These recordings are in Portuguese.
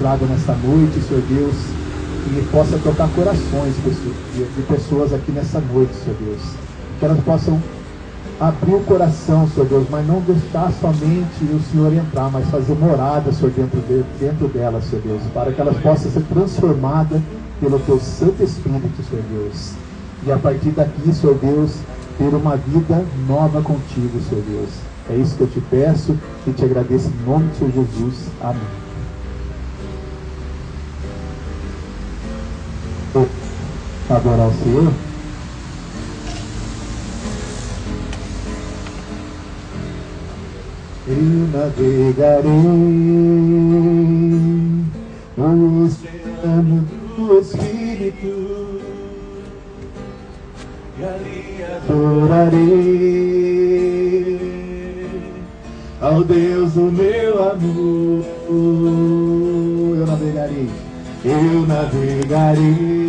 traga nessa noite, Senhor Deus, que possa tocar corações de pessoas aqui nessa noite, Senhor Deus. Que elas possam abrir o coração, Senhor Deus, mas não deixar somente o Senhor entrar, mas fazer morada, Senhor, dentro delas, Senhor Deus, para que elas possam ser transformadas pelo Teu Santo Espírito, Senhor Deus. E a partir daqui, Senhor Deus, ter uma vida nova contigo, Senhor Deus. É isso que eu te peço e te agradeço em nome de Senhor Jesus. Amém. Adorar o Senhor. Eu navegarei no oceano do Espírito e ali adorarei ao Deus do meu amor. Eu navegarei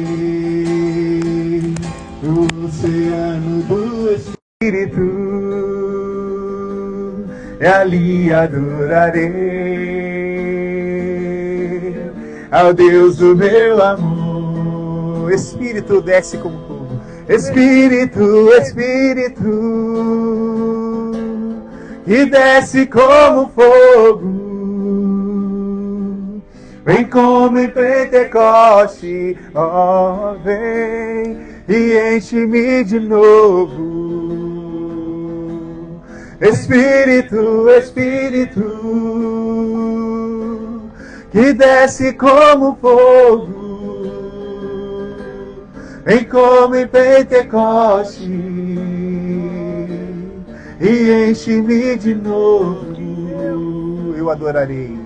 no oceano do Espírito e ali adorarei ao Deus do meu amor. Espírito, desce como fogo. Espírito, Espírito, que desce como fogo. Vem como em Pentecoste, ó, vem e enche-me de novo. Espírito, Espírito, que desce como fogo. Vem como em Pentecoste e enche-me de novo. Eu adorarei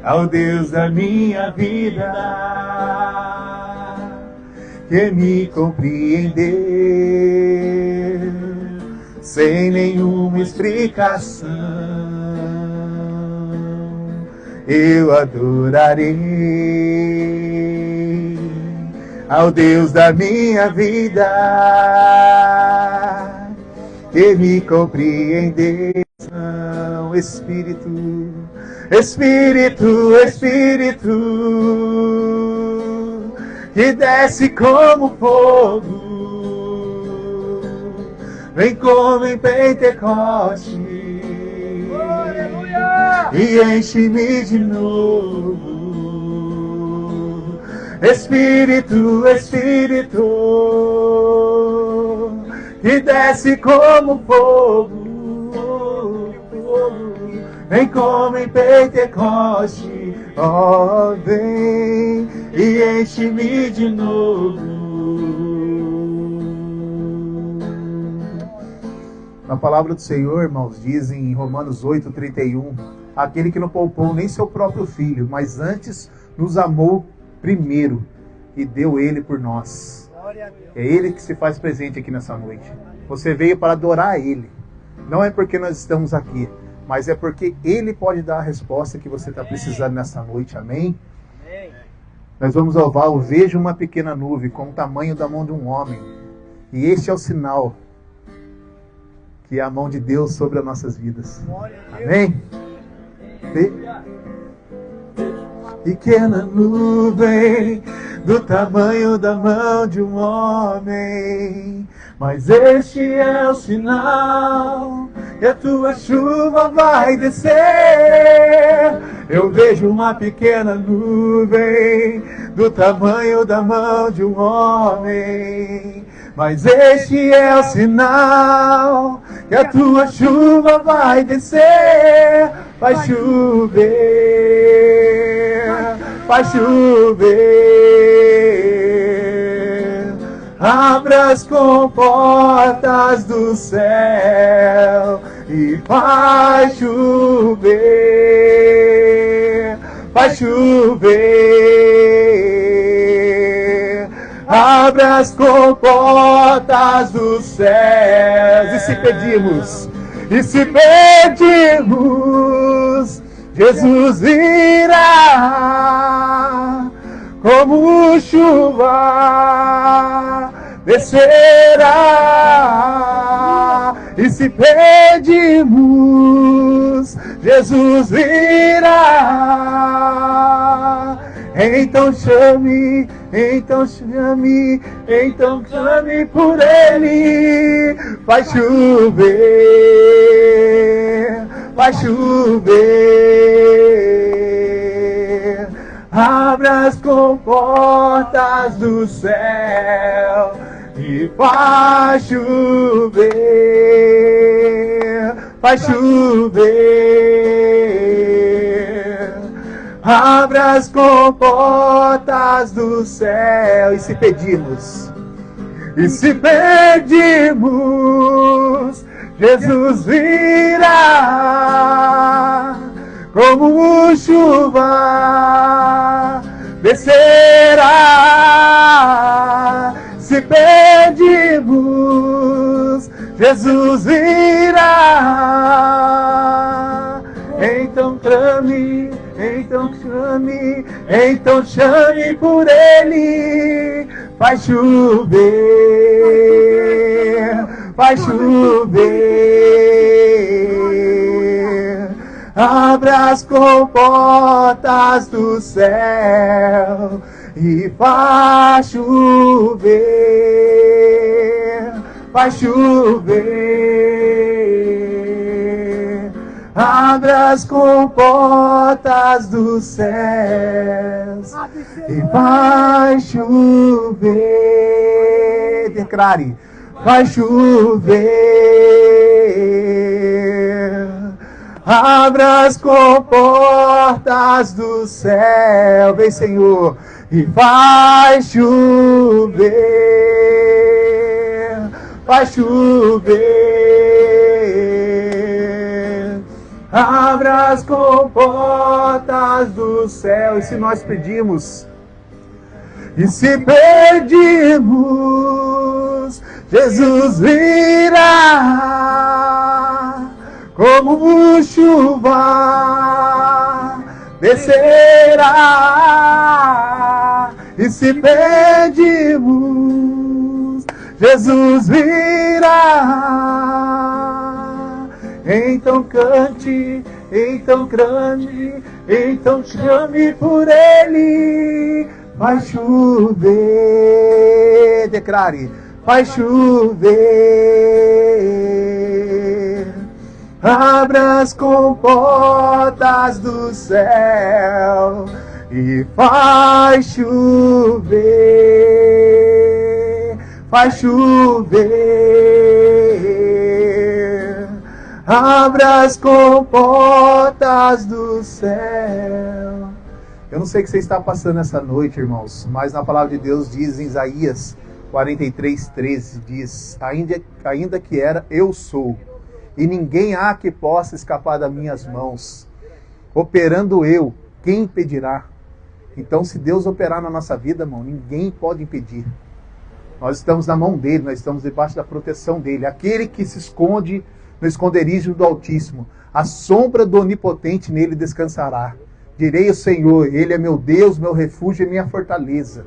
ao Deus da minha vida, que me compreendeu sem nenhuma explicação. Eu adorarei ao Deus da minha vida, que me compreendeu. Espírito, Espírito, Espírito, que desce como fogo. Vem como em Pentecoste, e enche-me de novo. Espírito, Espírito, que desce como fogo. Vem como em Pentecoste, ó, vem e enche-me de novo. Na palavra do Senhor, irmãos, dizem em Romanos 8:31, aquele que não poupou nem seu próprio filho, mas antes nos amou primeiro e deu ele por nós. É ele que se faz presente aqui nessa noite. Você veio para adorar a ele. Não é porque nós estamos aqui, mas é porque ele pode dar a resposta que você está precisando nessa noite. Amém? Amém. Nós vamos louvar o vejo uma pequena nuvem com o tamanho da mão de um homem. E este é o sinal que é a mão de Deus sobre as nossas vidas. Amém? Pequena nuvem do tamanho da mão de um homem, mas este é o sinal que a tua chuva vai descer. Eu vejo uma pequena nuvem do tamanho da mão de um homem, mas este é o sinal que a tua chuva vai descer. Vai chover, vai chover. Abra as comportas do céu e vai chover, vai chover. Abra as comportas dos céus. E se pedimos, Jesus virá, como chuva descerá. E se pedimos, Jesus virá. Então chame, então chame, então clame por Ele. Vai chover, vai chover. Abra as comportas do céu e vai chover, vai chover. Abra as comportas do céu. E se pedimos, Jesus virá. Como chuva descerá. Se pedimos, Jesus virá. Então clame, então chame, então chame por Ele. Vai chover, vai chover. Abra as comportas do céu e vai chover, vai chover. Abra as comportas dos céus e vai chover. Declare, vai chover. Abra as comportas do céu, vem Senhor, e vai chover, vai chover. Abra as comportas do céu. E se nós pedimos, e se pedimos, Jesus virá. Como chuva descerá. E se pedimos, Jesus virá. Então cante, então clame, então chame por Ele. Vai chover, declare, vai chover. Abra as comportas do céu e vai chover, vai chover. Abra as comportas do céu. Eu não sei o que você está passando essa noite, irmãos, mas na palavra de Deus diz em Isaías 43:13, diz: ainda que era, eu sou. E ninguém há que possa escapar das minhas mãos. Operando eu, quem impedirá? Então, se Deus operar na nossa vida, irmão, ninguém pode impedir. Nós estamos na mão dele, nós estamos debaixo da proteção dele. Aquele que se esconde no esconderijo do Altíssimo, a sombra do Onipotente nele descansará. Direi ao Senhor, Ele é meu Deus, meu refúgio e minha fortaleza.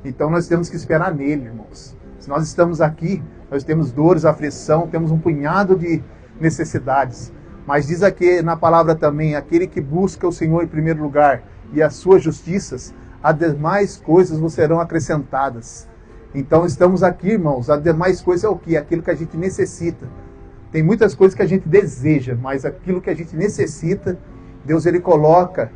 Então, nós temos que esperar nele, irmãos. Se nós estamos aqui, nós temos dores, aflição, temos um punhado de necessidades. Mas diz aqui na palavra também, aquele que busca o Senhor em primeiro lugar e as suas justiças, as demais coisas vos serão acrescentadas. Então estamos aqui, irmãos, as demais coisas é o quê? Aquilo que a gente necessita. Tem muitas coisas que a gente deseja, mas aquilo que a gente necessita, Deus ele coloca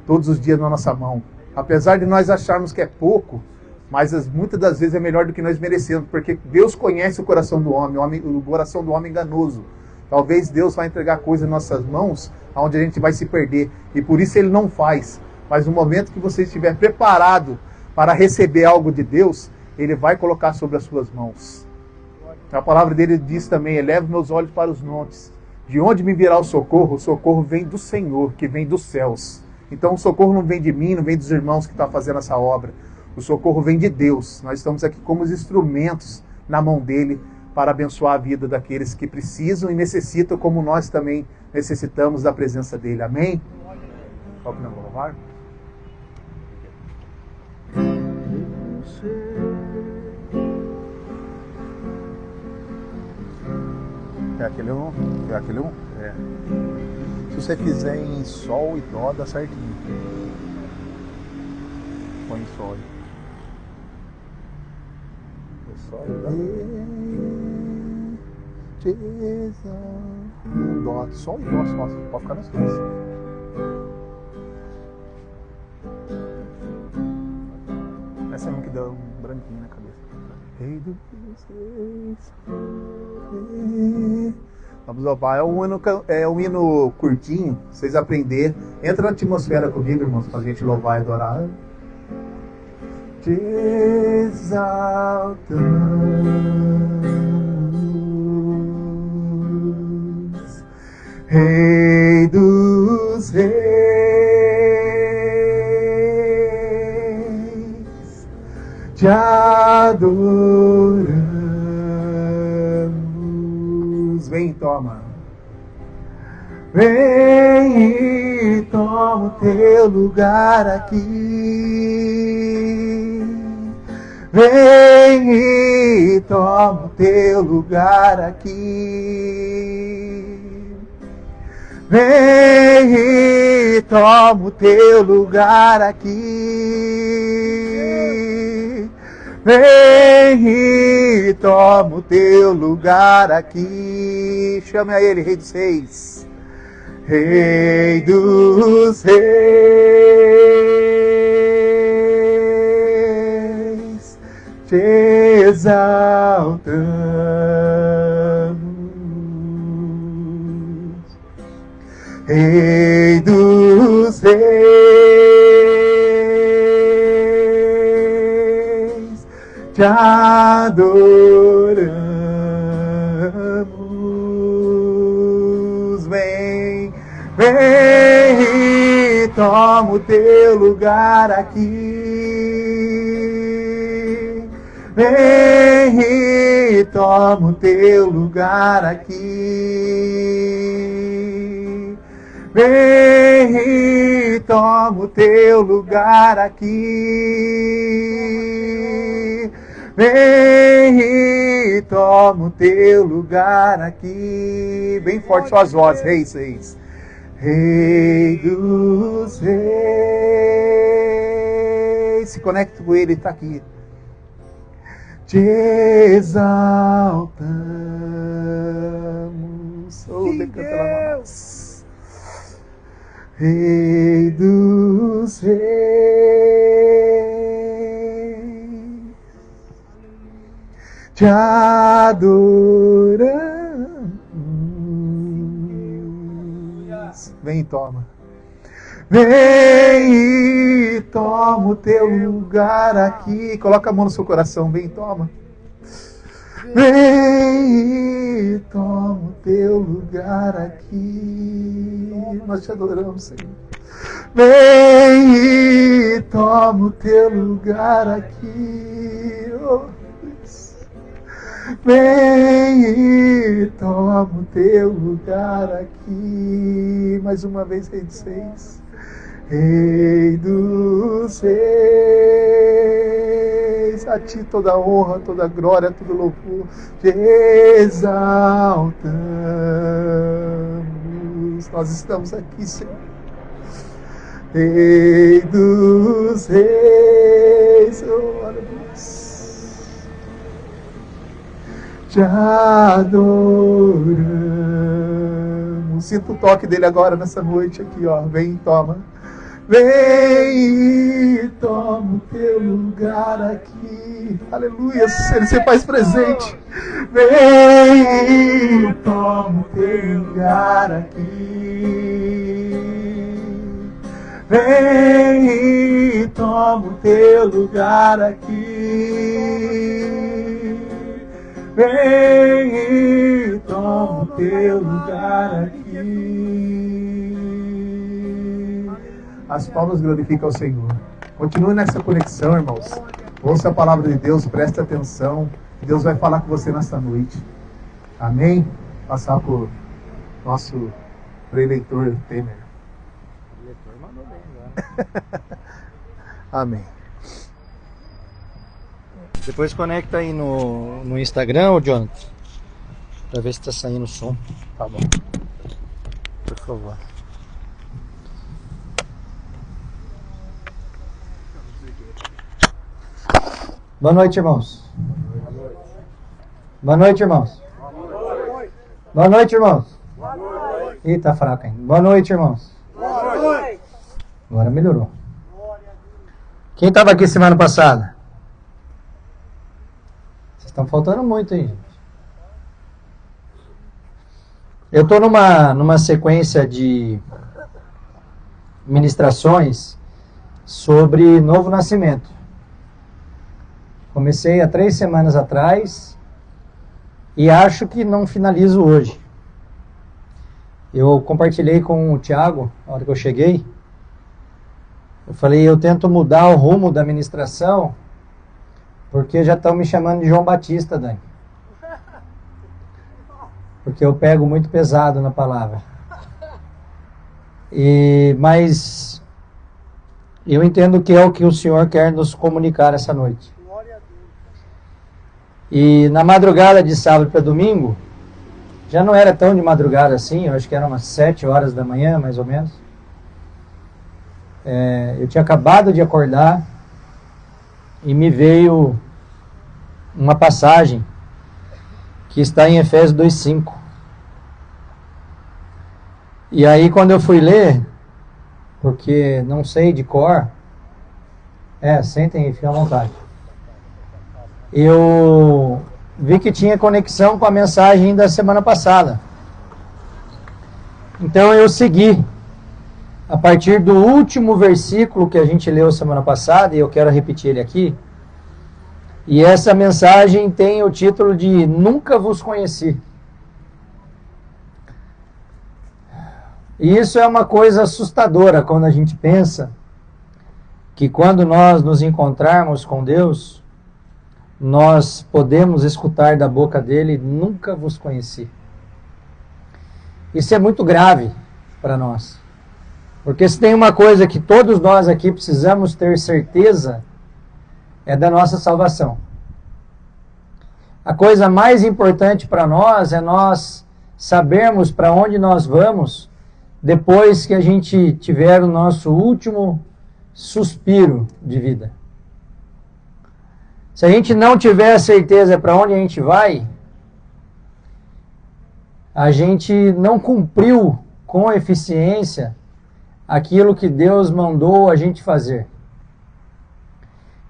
todos os dias na nossa mão. Apesar de nós acharmos que é pouco, mas muitas das vezes é melhor do que nós merecemos, porque Deus conhece o coração do homem, o coração do homem enganoso. Talvez Deus vai entregar coisas em nossas mãos, onde a gente vai se perder, e por isso Ele não faz. Mas no momento que você estiver preparado para receber algo de Deus, Ele vai colocar sobre as suas mãos. A palavra dele diz também, eleva meus olhos para os montes. De onde me virá o socorro? O socorro vem do Senhor, que vem dos céus. Então o socorro não vem de mim, não vem dos irmãos que estão fazendo essa obra. O socorro vem de Deus. Nós estamos aqui como os instrumentos na mão dele para abençoar a vida daqueles que precisam e necessitam, como nós também necessitamos da presença dele. Amém? Qual que nós vamos louvar? É aquele um? É aquele um? É. Se você fizer em sol e dó, dá certinho. Põe em sol. Sol e dó. Sol e dó, só. Pode ficar nas duas. Essa é uma que dá um branquinho na cabeça. Rei dos reis. Vamos louvar. É um hino curtinho, pra vocês aprenderem. Entra na atmosfera comigo, irmãos, pra gente louvar e adorar. Te exaltamos, Rei dos reis, te adoramos. Vem e toma. Vem e toma o teu lugar aqui. Vem e toma o teu lugar aqui. Vem e toma o teu lugar aqui. Vem e toma o teu lugar aqui. Chame a ele, Rei dos Reis. Rei dos reis, te exaltamos. Rei dos reis, te adoramos. Vem, vem e toma o teu lugar aqui. Vem e toma o teu lugar aqui. Vem e toma o teu lugar aqui. Vem e toma o teu lugar aqui. Bem forte suas vozes, reis, reis. Rei dos reis. Se conecta com ele, ele está aqui. Te exaltamos. Oh, Deus. Rei dos reis, te adoramos. Vem e toma. Vem e toma o teu lugar aqui. Coloca a mão no seu coração. Vem e toma. Vem e toma o teu lugar aqui. Nós te adoramos, Senhor. Vem e toma o teu lugar aqui. Oh, Deus. Vem e toma o teu lugar aqui. Mais uma vez, Rei dos Reis. Rei dos reis, a ti toda honra, toda glória, todo louvor, te exaltamos. Nós estamos aqui, Senhor. Rei dos reis, oh, Deus, te adoramos. Sinta o toque dele agora nessa noite aqui, ó. Vem e toma. Vem e toma o teu lugar aqui. Aleluia, ele se faz presente. Vem e toma o teu lugar aqui. Vem e toma o teu lugar aqui. Vem e toma o teu lugar aqui. As palmas glorificam ao Senhor. Continue nessa conexão, irmãos. Ouça a palavra de Deus, preste atenção. Deus vai falar com você nesta noite. Amém? Passar por nosso preleitor Temer. O eleitor mandou bem agora. Amém. Depois conecta aí no Instagram, Jonathan, pra ver se tá saindo o som. Tá bom. Por favor. Boa noite, irmãos. Boa noite, irmãos. Boa noite, irmãos. Ih, tá fraco ainda. Boa noite, irmãos. Agora melhorou. Quem estava aqui semana passada? Vocês estão faltando muito, hein, gente? Eu estou numa sequência de ministrações sobre novo nascimento. Comecei há 3 semanas atrás e acho que não finalizo hoje. Eu compartilhei com o Tiago, na hora que eu cheguei. Eu falei, eu tento mudar o rumo da ministração, porque já estão me chamando de João Batista, Dani. Porque eu pego muito pesado na palavra. Mas eu entendo que é o que o Senhor quer nos comunicar essa noite. E na madrugada de sábado para domingo, já não era tão de madrugada assim, eu acho que eram umas 7 horas da manhã, mais ou menos. Eu tinha acabado de acordar e me veio uma passagem que está em Efésios 2:5. E aí quando eu fui ler, porque não sei de cor, sentem aí, fiquem à vontade. Eu vi que tinha conexão com a mensagem da semana passada. Então eu segui a partir do último versículo que a gente leu semana passada, e eu quero repetir ele aqui. E essa mensagem tem o título de Nunca Vos Conheci. E isso é uma coisa assustadora quando a gente pensa que quando nós nos encontrarmos com Deus, nós podemos escutar da boca dele, nunca vos conheci. Isso é muito grave para nós. Porque se tem uma coisa que todos nós aqui precisamos ter certeza, é da nossa salvação. A coisa mais importante para nós é nós sabermos para onde nós vamos depois que a gente tiver o nosso último suspiro de vida. Se a gente não tiver certeza para onde a gente vai, a gente não cumpriu com eficiência aquilo que Deus mandou a gente fazer,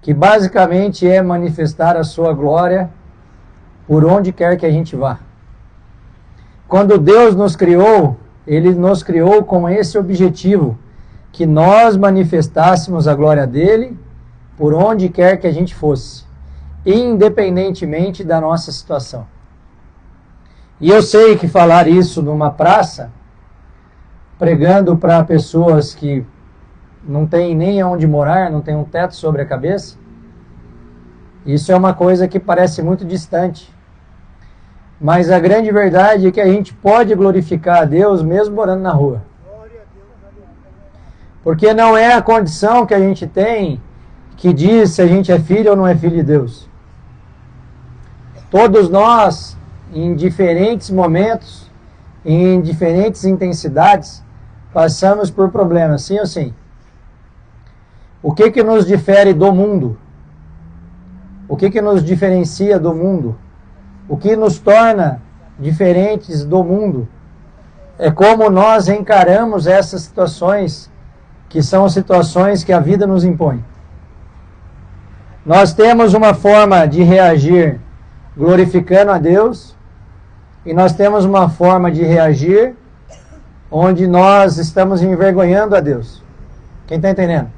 que basicamente é manifestar a sua glória por onde quer que a gente vá. Quando Deus nos criou, Ele nos criou com esse objetivo, que nós manifestássemos a glória dele por onde quer que a gente fosse, independentemente da nossa situação. E eu sei que falar isso numa praça, pregando para pessoas que não têm nem onde morar, não têm um teto sobre a cabeça, isso é uma coisa que parece muito distante. Mas a grande verdade é que a gente pode glorificar a Deus mesmo morando na rua. Porque não é a condição que a gente tem que diz se a gente é filho ou não é filho de Deus. Todos nós, em diferentes momentos, em diferentes intensidades, passamos por problemas, sim ou sim? O que nos difere do mundo? O que nos diferencia do mundo? O que nos torna diferentes do mundo? É como nós encaramos essas situações, que são situações que a vida nos impõe. Nós temos uma forma de reagir glorificando a Deus, e nós temos uma forma de reagir onde nós estamos envergonhando a Deus. Quem está entendendo?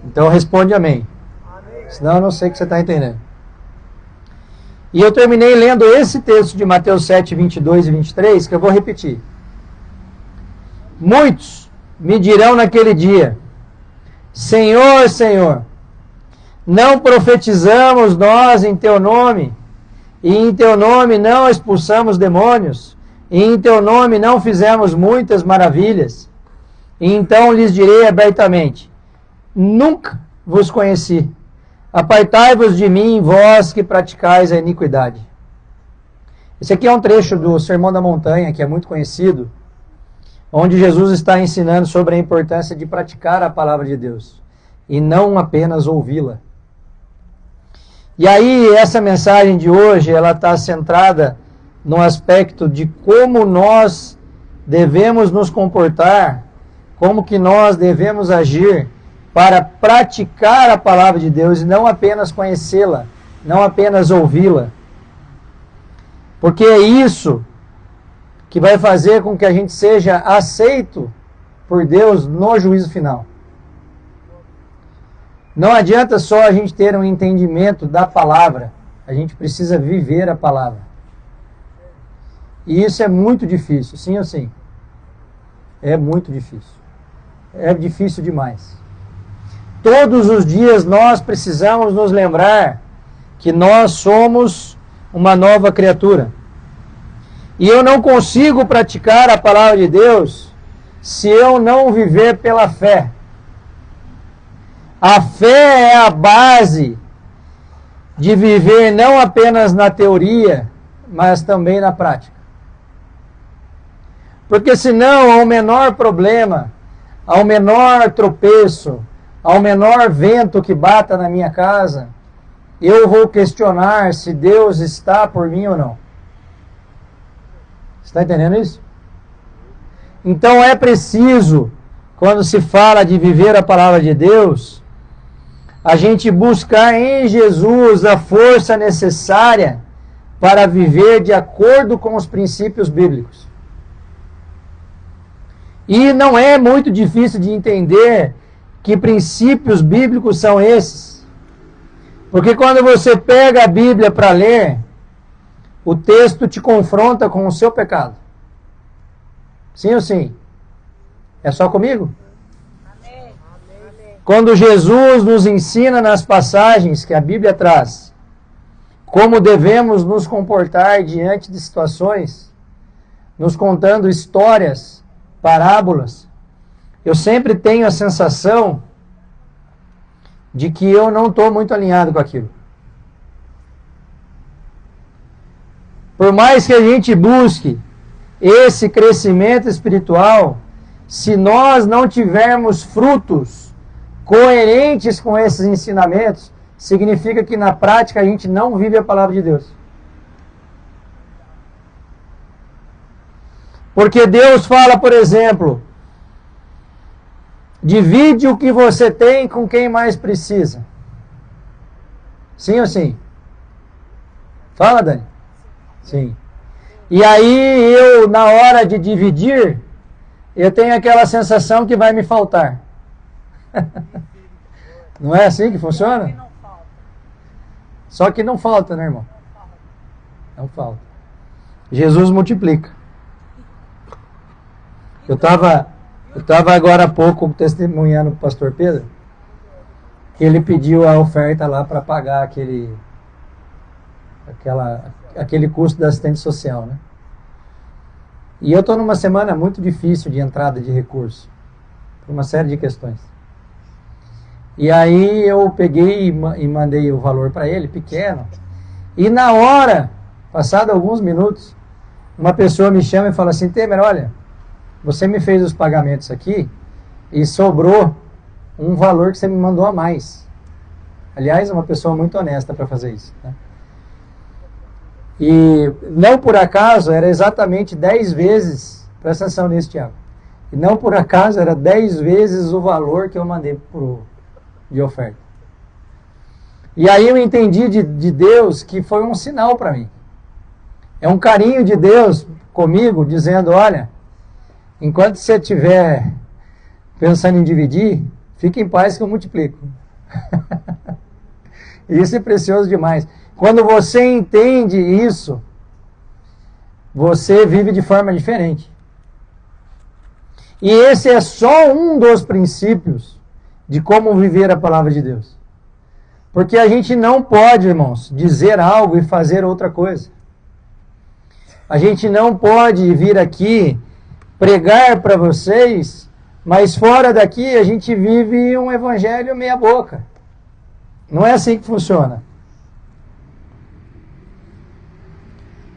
Então responde amém. Senão eu não sei o que você está entendendo. E eu terminei lendo esse texto de Mateus 7, 22 e 23, que eu vou repetir. Muitos me dirão naquele dia, Senhor, Senhor, não profetizamos nós em Teu nome, e em Teu nome não expulsamos demônios, e em Teu nome não fizemos muitas maravilhas. E então lhes direi abertamente, nunca vos conheci. Apartai-vos de mim, vós que praticais a iniquidade. Esse aqui é um trecho do Sermão da Montanha, que é muito conhecido, onde Jesus está ensinando sobre a importância de praticar a palavra de Deus, e não apenas ouvi-la. E aí, essa mensagem de hoje, ela está centrada no aspecto de como nós devemos nos comportar, como que nós devemos agir para praticar a palavra de Deus e não apenas conhecê-la, não apenas ouvi-la. Porque é isso que vai fazer com que a gente seja aceito por Deus no juízo final. Não adianta só a gente ter um entendimento da palavra, a gente precisa viver a palavra. E isso é muito difícil, sim ou sim? É muito difícil. É difícil demais. Todos os dias nós precisamos nos lembrar que nós somos uma nova criatura. E eu não consigo praticar a palavra de Deus se eu não viver pela fé. A fé é a base de viver não apenas na teoria, mas também na prática. Porque senão, ao menor problema, ao menor tropeço, ao menor vento que bata na minha casa, eu vou questionar se Deus está por mim ou não. Está entendendo isso? Então é preciso, quando se fala de viver a palavra de Deus, a gente buscar em Jesus a força necessária para viver de acordo com os princípios bíblicos. E não é muito difícil de entender que princípios bíblicos são esses. Porque quando você pega a Bíblia para ler, o texto te confronta com o seu pecado. Sim ou sim? É só comigo? Amém. Quando Jesus nos ensina nas passagens que a Bíblia traz, como devemos nos comportar diante de situações, nos contando histórias, parábolas, eu sempre tenho a sensação de que eu não estou muito alinhado com aquilo. Por mais que a gente busque esse crescimento espiritual, se nós não tivermos frutos coerentes com esses ensinamentos, significa que na prática a gente não vive a palavra de Deus. Porque Deus fala, por exemplo, divide o que você tem com quem mais precisa. Sim ou sim? Fala, Dani. Sim. E aí eu, na hora de dividir, eu tenho aquela sensação que vai me faltar. Não é assim que funciona? Só que não falta, né, irmão? Não falta. Jesus multiplica. Eu estava agora há pouco testemunhando o pastor Pedro, que ele pediu a oferta lá para pagar aquele custo da assistente social, né? E eu estou numa semana muito difícil de entrada de recurso, por uma série de questões. E aí eu peguei e mandei o valor para ele, pequeno. E na hora, passado alguns minutos, uma pessoa me chama e fala assim: Temer, olha, você me fez os pagamentos aqui e sobrou um valor que você me mandou a mais. Aliás, é uma pessoa muito honesta para fazer isso, né? E não por acaso era exatamente 10 vezes, presta atenção nisso, Tiago, e não por acaso era 10 vezes o valor que eu mandei de oferta. E aí eu entendi de Deus que foi um sinal para mim. É um carinho de Deus comigo, dizendo: olha, enquanto você estiver pensando em dividir, fique em paz que eu multiplico. Isso é precioso demais. Quando você entende isso, você vive de forma diferente. E esse é só um dos princípios de como viver a palavra de Deus. Porque a gente não pode, irmãos, dizer algo e fazer outra coisa. A gente não pode vir aqui pregar para vocês, mas fora daqui a gente vive um evangelho meia boca. Não é assim que funciona.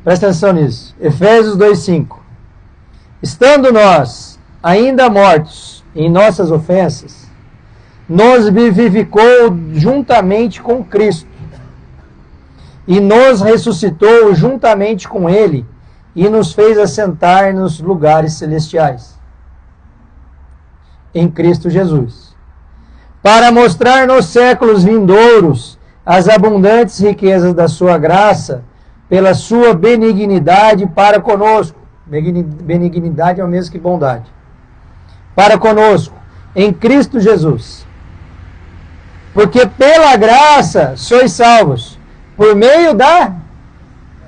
Presta atenção nisso. Efésios 2:5. Estando nós ainda mortos em nossas ofensas, nos vivificou juntamente com Cristo. e nos ressuscitou juntamente com Ele e nos fez assentar nos lugares celestiais em Cristo Jesus, para mostrar nos séculos vindouros as abundantes riquezas da sua graça, pela sua benignidade para conosco. Benignidade é o mesmo que bondade. Para conosco, em Cristo Jesus. Porque pela graça sois salvos, por meio da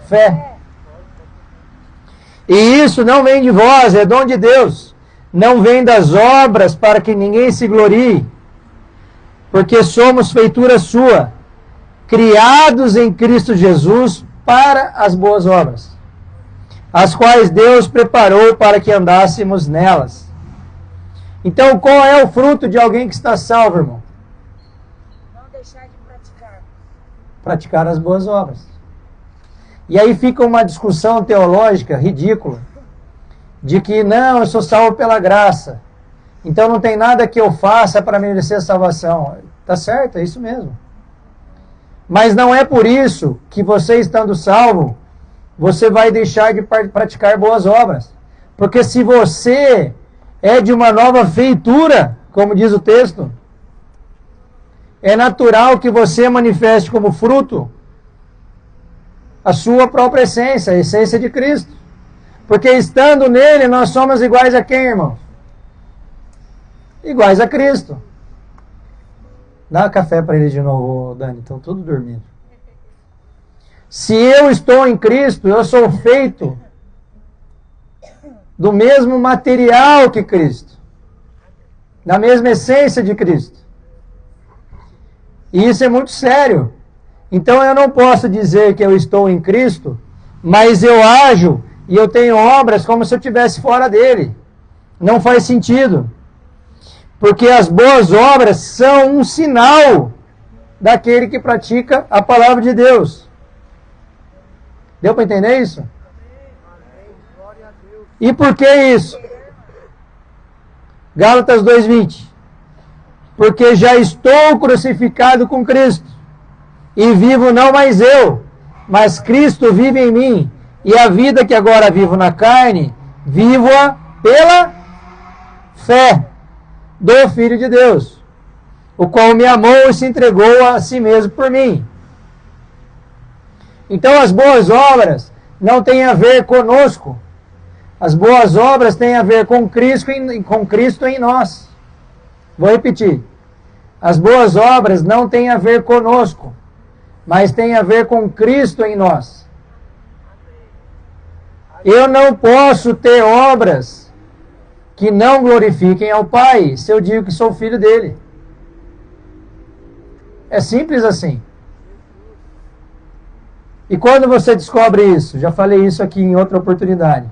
fé. E isso não vem de vós, é dom de Deus. Não vem das obras para que ninguém se glorie. Porque somos feitura sua, criados em Cristo Jesus para as boas obras, as quais Deus preparou para que andássemos nelas. Então, qual é o fruto de alguém que está salvo, irmão? Não deixar de praticar. Praticar as boas obras. E aí fica uma discussão teológica ridícula, de que não, eu sou salvo pela graça, então não tem nada que eu faça para merecer a salvação. Tá certo, é isso mesmo. Mas não é por isso que você, estando salvo, você vai deixar de praticar boas obras. Porque se você é de uma nova feitura, como diz o texto, é natural que você manifeste como fruto a sua própria essência, a essência de Cristo. Porque estando nele, nós somos iguais a quem, irmão? Iguais a Cristo. Dá café para ele de novo, Dani, estão todos dormindo. Se eu estou em Cristo, eu sou feito do mesmo material que Cristo, da mesma essência de Cristo. E isso é muito sério. Então eu não posso dizer que eu estou em Cristo, mas eu ajo e eu tenho obras como se eu estivesse fora dele. Não faz sentido. Porque as boas obras são um sinal daquele que pratica a palavra de Deus. Deu para entender isso? E por que isso? Gálatas 2:20. Porque já estou crucificado com Cristo, e vivo não mais eu, mas Cristo vive em mim, e a vida que agora vivo na carne, vivo-a pela fé do Filho de Deus, o qual me amou e se entregou a si mesmo por mim. Então as boas obras não têm a ver conosco. As boas obras têm a ver com Cristo em nós. Vou repetir. As boas obras não têm a ver conosco, mas têm a ver com Cristo em nós. Eu não posso ter obras que não glorifiquem ao Pai, se eu digo que sou filho dele. É simples assim. E quando você descobre isso, já falei isso aqui em outra oportunidade,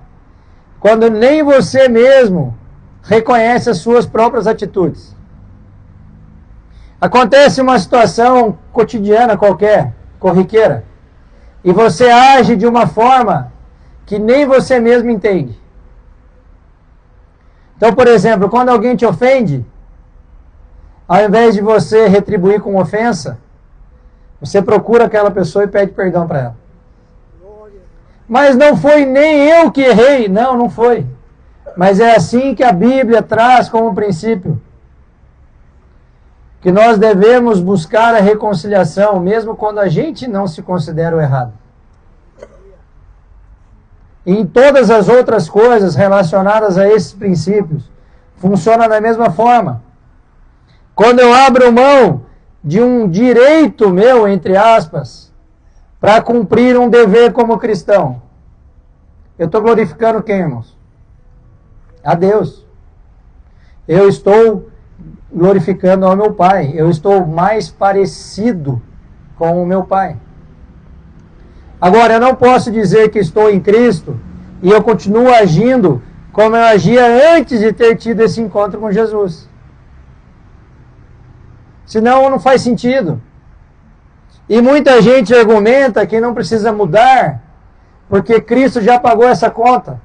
quando nem você mesmo reconhece as suas próprias atitudes. Acontece uma situação cotidiana qualquer, corriqueira, e você age de uma forma que nem você mesmo entende. Então, por exemplo, quando alguém te ofende, ao invés de você retribuir com ofensa, você procura aquela pessoa e pede perdão para ela. Mas não foi nem eu que errei. Não, não foi. Mas é assim que a Bíblia traz como princípio. Que nós devemos buscar a reconciliação, mesmo quando a gente não se considera o errado. E em todas as outras coisas relacionadas a esses princípios, funciona da mesma forma. Quando eu abro mão de um direito meu, entre aspas, para cumprir um dever como cristão, eu estou glorificando quem, irmãos? A Deus. Eu estou glorificando ao meu Pai. Eu estou mais parecido com o meu Pai. Agora, eu não posso dizer que estou em Cristo e eu continuo agindo como eu agia antes de ter tido esse encontro com Jesus. Senão não faz sentido. E muita gente argumenta que não precisa mudar porque Cristo já pagou essa conta.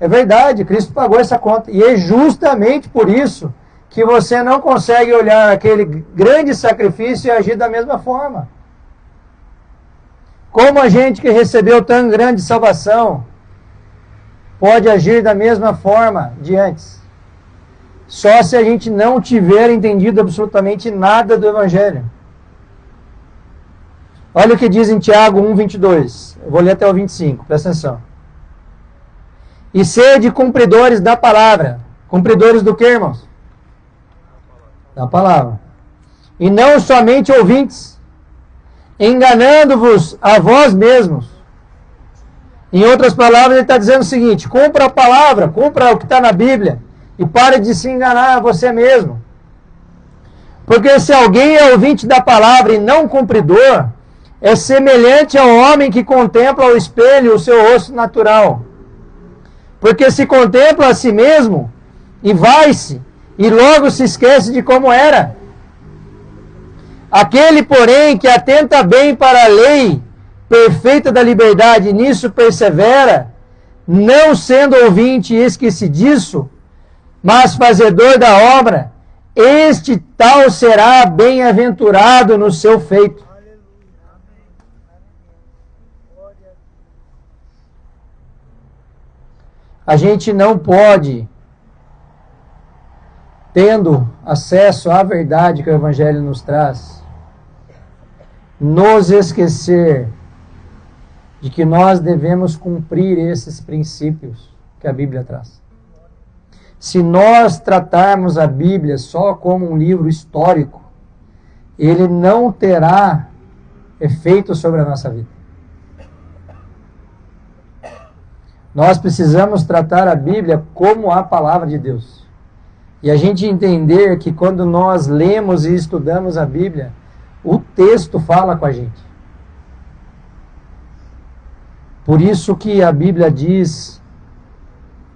É verdade, Cristo pagou essa conta. E é justamente por isso que você não consegue olhar aquele grande sacrifício e agir da mesma forma. Como a gente que recebeu tão grande salvação pode agir da mesma forma de antes? Só se a gente não tiver entendido absolutamente nada do Evangelho. Olha o que diz em Tiago 1:22. Eu vou ler até o 25, presta atenção. E sede cumpridores da palavra. Cumpridores do que, irmãos? Da palavra. E não somente ouvintes, enganando-vos a vós mesmos. Em outras palavras, ele está dizendo o seguinte: cumpra a palavra, cumpra o que está na Bíblia, e pare de se enganar a você mesmo. Porque se alguém é ouvinte da palavra e não cumpridor, é semelhante ao homem que contempla ao espelho o seu rosto natural. Porque se contempla a si mesmo, e vai-se, e logo se esquece de como era. Aquele, porém, que atenta bem para a lei perfeita da liberdade, e nisso persevera, não sendo ouvinte esquecidiço, mas fazedor da obra, este tal será bem-aventurado no seu feito. A gente não pode, tendo acesso à verdade que o Evangelho nos traz, nos esquecer de que nós devemos cumprir esses princípios que a Bíblia traz. Se nós tratarmos a Bíblia só como um livro histórico, ele não terá efeito sobre a nossa vida. Nós precisamos tratar a Bíblia como a palavra de Deus. E a gente entender que quando nós lemos e estudamos a Bíblia, o texto fala com a gente. Por isso que a Bíblia diz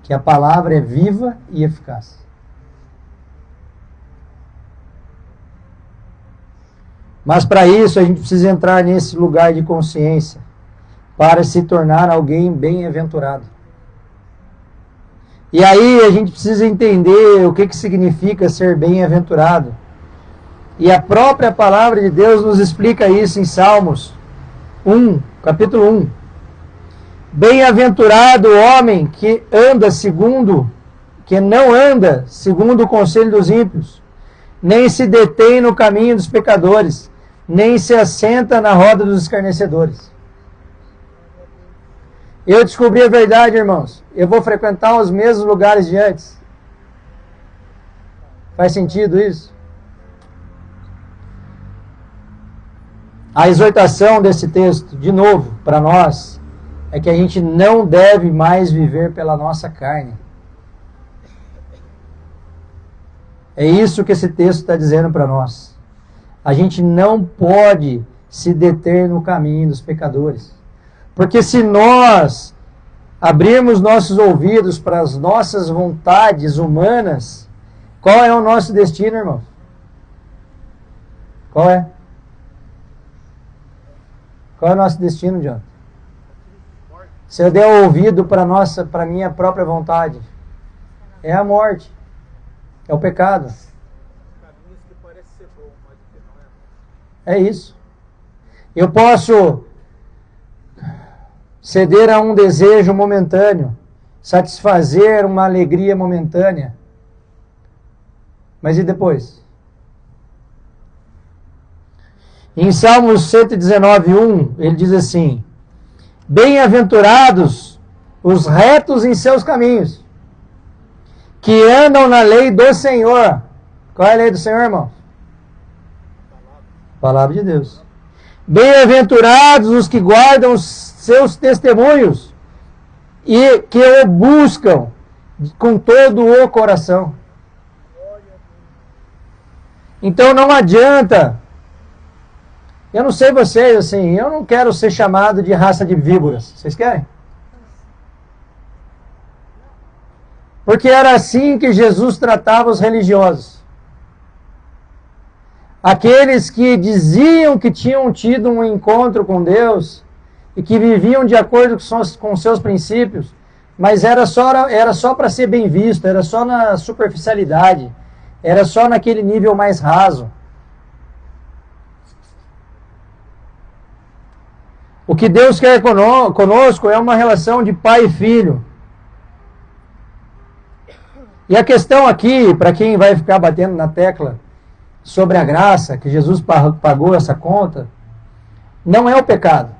que a palavra é viva e eficaz. Mas para isso a gente precisa entrar nesse lugar de consciência, para se tornar alguém bem-aventurado. E aí a gente precisa entender o que significa ser bem-aventurado. E a própria palavra de Deus nos explica isso em Salmos 1, capítulo 1. Bem-aventurado o homem que não anda segundo o conselho dos ímpios, nem se detém no caminho dos pecadores, nem se assenta na roda dos escarnecedores. Eu descobri a verdade, irmãos. Eu vou frequentar os mesmos lugares de antes. Faz sentido isso? A exortação desse texto, de novo, para nós, é que a gente não deve mais viver pela nossa carne. É isso que esse texto está dizendo para nós. A gente não pode se deter no caminho dos pecadores. Porque se nós abrirmos nossos ouvidos para as nossas vontades humanas, qual é o nosso destino, irmão? Qual é? Qual é o nosso destino, John? Se eu der ouvido para a minha própria vontade, é a morte, é o pecado. É isso. Eu posso ceder a um desejo momentâneo, satisfazer uma alegria momentânea. Mas e depois? Em Salmos 119:1, ele diz assim: bem-aventurados os retos em seus caminhos, que andam na lei do Senhor. Qual é a lei do Senhor, irmão? Palavra de Deus. Bem-aventurados os que guardam os seus testemunhos e que o buscam com todo o coração. Então não adianta. Eu não sei vocês, assim, eu não quero ser chamado de raça de víboras. Vocês querem? Porque era assim que Jesus tratava os religiosos. Aqueles que diziam que tinham tido um encontro com Deus e que viviam de acordo com seus princípios, mas era só para ser bem visto, era só na superficialidade, era só naquele nível mais raso. O que Deus quer conosco é uma relação de pai e filho. E a questão aqui, para quem vai ficar batendo na tecla sobre a graça, que Jesus pagou essa conta, não é o pecado.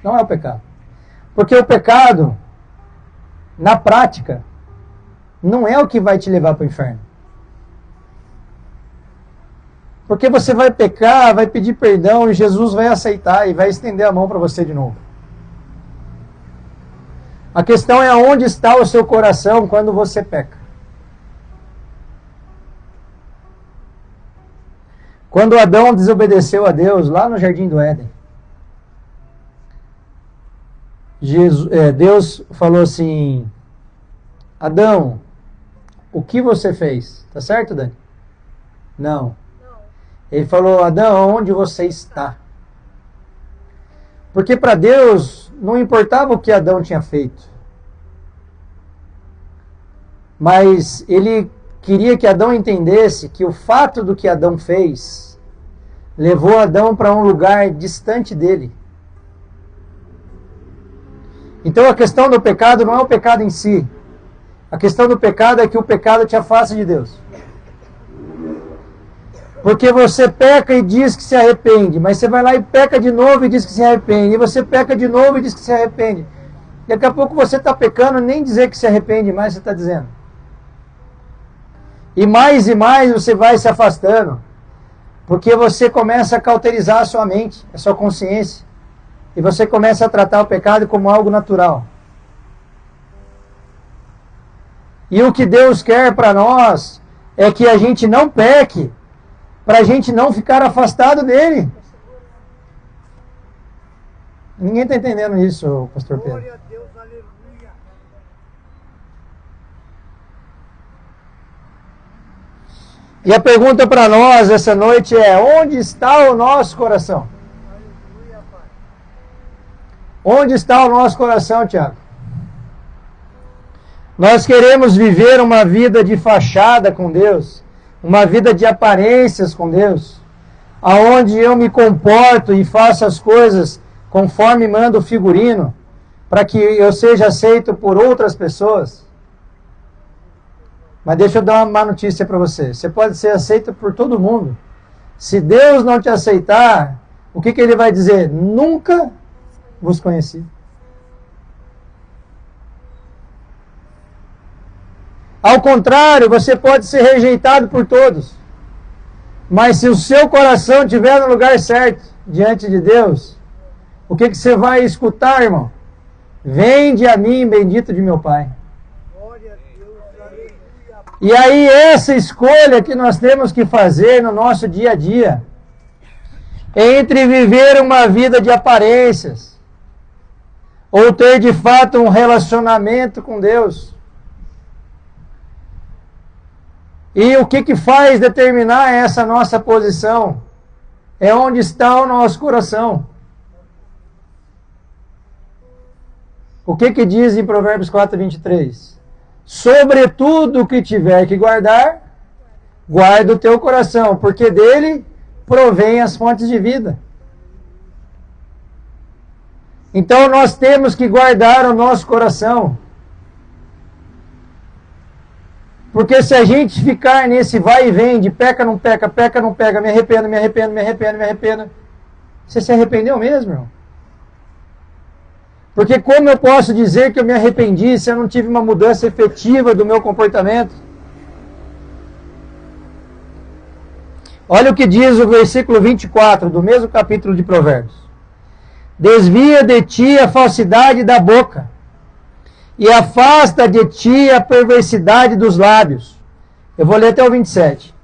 Não é o pecado. Porque o pecado, na prática, não é o que vai te levar para o inferno. Porque você vai pecar, vai pedir perdão e Jesus vai aceitar e vai estender a mão para você de novo. A questão é onde está o seu coração quando você peca. Quando Adão desobedeceu a Deus lá no Jardim do Éden, Deus falou assim: Adão, o que você fez? Tá certo, Dani? Não. Ele falou: Adão, onde você está? Porque para Deus não importava o que Adão tinha feito. Mas ele queria que Adão entendesse que o fato do que Adão fez levou Adão para um lugar distante dele. Então a questão do pecado não é o pecado em si. A questão do pecado é que o pecado te afasta de Deus. Porque você peca e diz que se arrepende, mas você vai lá e peca de novo e diz que se arrepende, e você peca de novo e diz que se arrepende. Daqui a pouco você está pecando, nem dizer que se arrepende mais você está dizendo. E mais você vai se afastando, porque você começa a cauterizar a sua mente, a sua consciência, e você começa a tratar o pecado como algo natural. E o que Deus quer para nós é que a gente não peque, para a gente não ficar afastado dele. Ninguém está entendendo isso, pastor Pedro. Glória a Deus, aleluia. E a pergunta para nós essa noite é: onde está o nosso coração? Aleluia, Pai. Onde está o nosso coração, Tiago? Nós queremos viver uma vida de fachada com Deus, uma vida de aparências com Deus, aonde eu me comporto e faço as coisas conforme manda o figurino, para que eu seja aceito por outras pessoas. Mas deixa eu dar uma má notícia para você. Você pode ser aceito por todo mundo. Se Deus não te aceitar, o que ele vai dizer? Nunca vos conheci. Ao contrário, você pode ser rejeitado por todos. Mas se o seu coração estiver no lugar certo, diante de Deus, o que você vai escutar, irmão? Vinde a mim, bendito de meu Pai. Glória a Deus, aleluia. E aí essa escolha que nós temos que fazer no nosso dia a dia, entre viver uma vida de aparências, ou ter de fato um relacionamento com Deus. E o que faz determinar essa nossa posição? É onde está o nosso coração. O que diz em Provérbios 4:23? Sobretudo o que tiver que guardar, guarda o teu coração, porque dele provém as fontes de vida. Então nós temos que guardar o nosso coração. Porque se a gente ficar nesse vai e vem, de peca, não peca, peca, não pega, me arrependo, me arrependo, me arrependo, me arrependo. Você se arrependeu mesmo, irmão? Porque como eu posso dizer que eu me arrependi se eu não tive uma mudança efetiva do meu comportamento? Olha o que diz o versículo 24 do mesmo capítulo de Provérbios. Desvia de ti a falsidade da boca, e afasta de ti a perversidade dos lábios. Eu vou ler até o 27.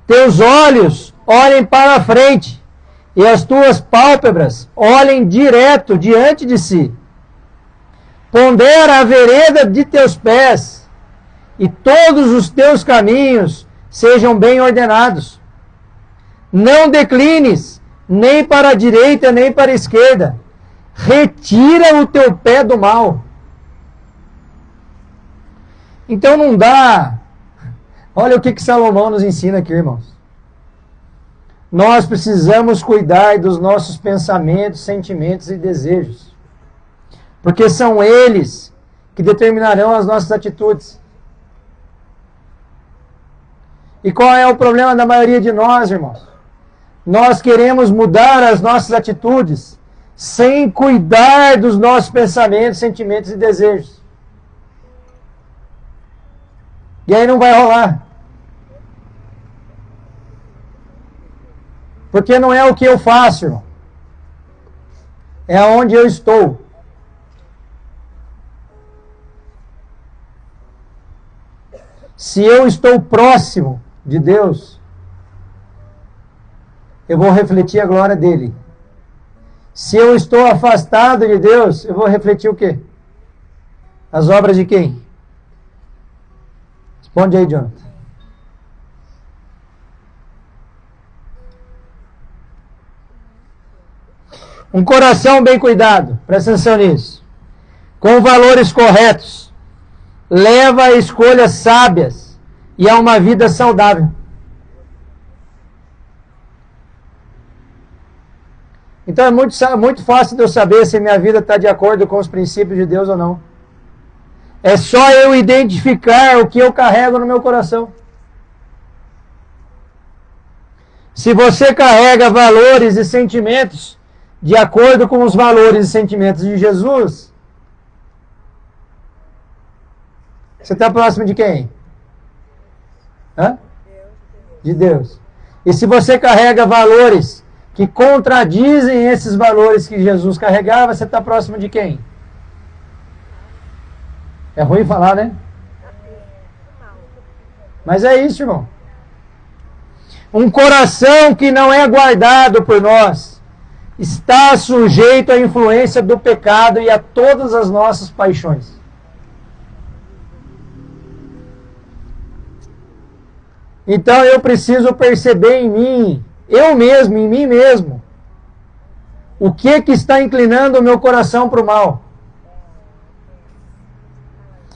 Teus olhos olhem para a frente, e as tuas pálpebras olhem direto diante de si. Pondera a vereda de teus pés, e todos os teus caminhos sejam bem ordenados. Não declines nem para a direita nem para a esquerda. Retira o teu pé do mal. Então não dá. Olha o que Salomão nos ensina aqui, irmãos. nós precisamos cuidar dos nossos pensamentos, sentimentos e desejos. Porque são eles que determinarão as nossas atitudes. E qual é o problema da maioria de nós, irmãos? Nós queremos mudar as nossas atitudes sem cuidar dos nossos pensamentos, sentimentos e desejos. E aí não vai rolar. Porque não é o que eu faço, irmão. É onde eu estou. Se eu estou próximo de Deus, eu vou refletir a glória dele. Se eu estou afastado de Deus, eu vou refletir o quê? As obras de quem? Responde aí, Jonathan. Um coração bem cuidado, presta atenção nisso, com valores corretos, leva a escolhas sábias e a uma vida saudável. Então é muito fácil de eu saber se minha vida está de acordo com os princípios de Deus ou não. É só eu identificar o que eu carrego no meu coração. Se você carrega valores e sentimentos de acordo com os valores e sentimentos de Jesus, você está próximo de quem? Hã? De Deus. E se você carrega valores que contradizem esses valores que Jesus carregava, você está próximo de quem? É ruim falar, né? Mas é isso, irmão. Um coração que não é guardado por nós está sujeito à influência do pecado e a todas as nossas paixões. Então eu preciso perceber em mim, eu mesmo, em mim mesmo, o que está inclinando o meu coração para o mal.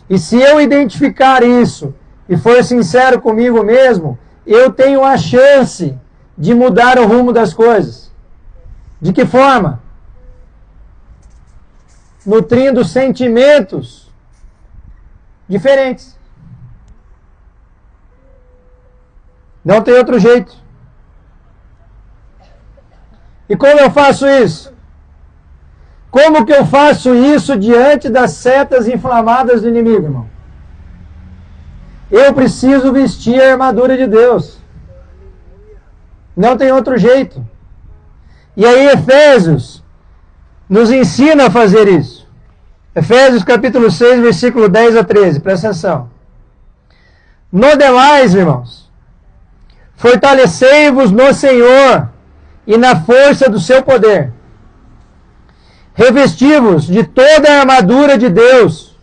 E se eu identificar isso e for sincero comigo mesmo, eu tenho a chance de mudar o rumo das coisas. De que forma? Nutrindo sentimentos diferentes. Não tem outro jeito. E como eu faço isso? Como que eu faço isso diante das setas inflamadas do inimigo, irmão? Eu preciso vestir a armadura de Deus. Não tem outro jeito. E aí Efésios nos ensina a fazer isso. Efésios capítulo 6, versículo 10 a 13. Presta atenção. No demais, irmãos, fortalecei-vos no Senhor e na força do seu poder. Revesti-vos de toda a armadura de Deus,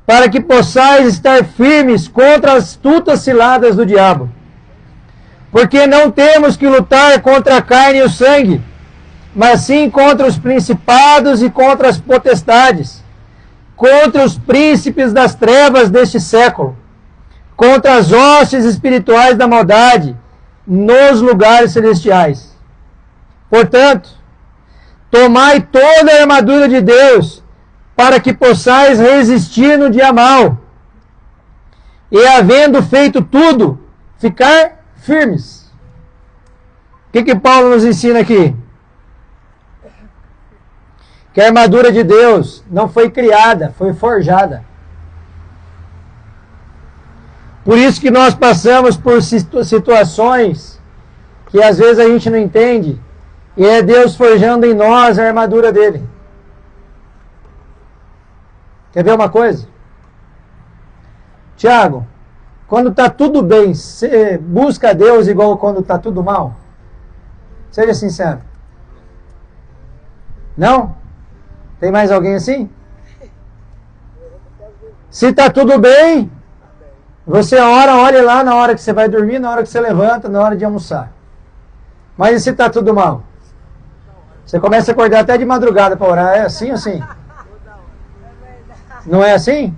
para que possais estar firmes contra as astutas ciladas do diabo. Porque não temos que lutar contra a carne e o sangue, mas sim contra os principados e contra as potestades, contra os príncipes das trevas deste século, contra as hostes espirituais da maldade nos lugares celestiais. Portanto, tomai toda a armadura de Deus, para que possais resistir no dia mau, e havendo feito tudo, ficar firmes. O que Paulo nos ensina aqui? Que a armadura de Deus não foi criada, foi forjada. Por isso que nós passamos por situações que às vezes a gente não entende, e é Deus forjando em nós a armadura dele. Quer ver uma coisa? Tiago, quando está tudo bem, você busca Deus igual quando está tudo mal? Seja sincero. Não? Tem mais alguém assim? Se está tudo bem, você ora, olhe lá na hora que você vai dormir, na hora que você levanta, na hora de almoçar. Mas e se está tudo mal? Você começa a acordar até de madrugada para orar. É assim ou assim? Não é assim?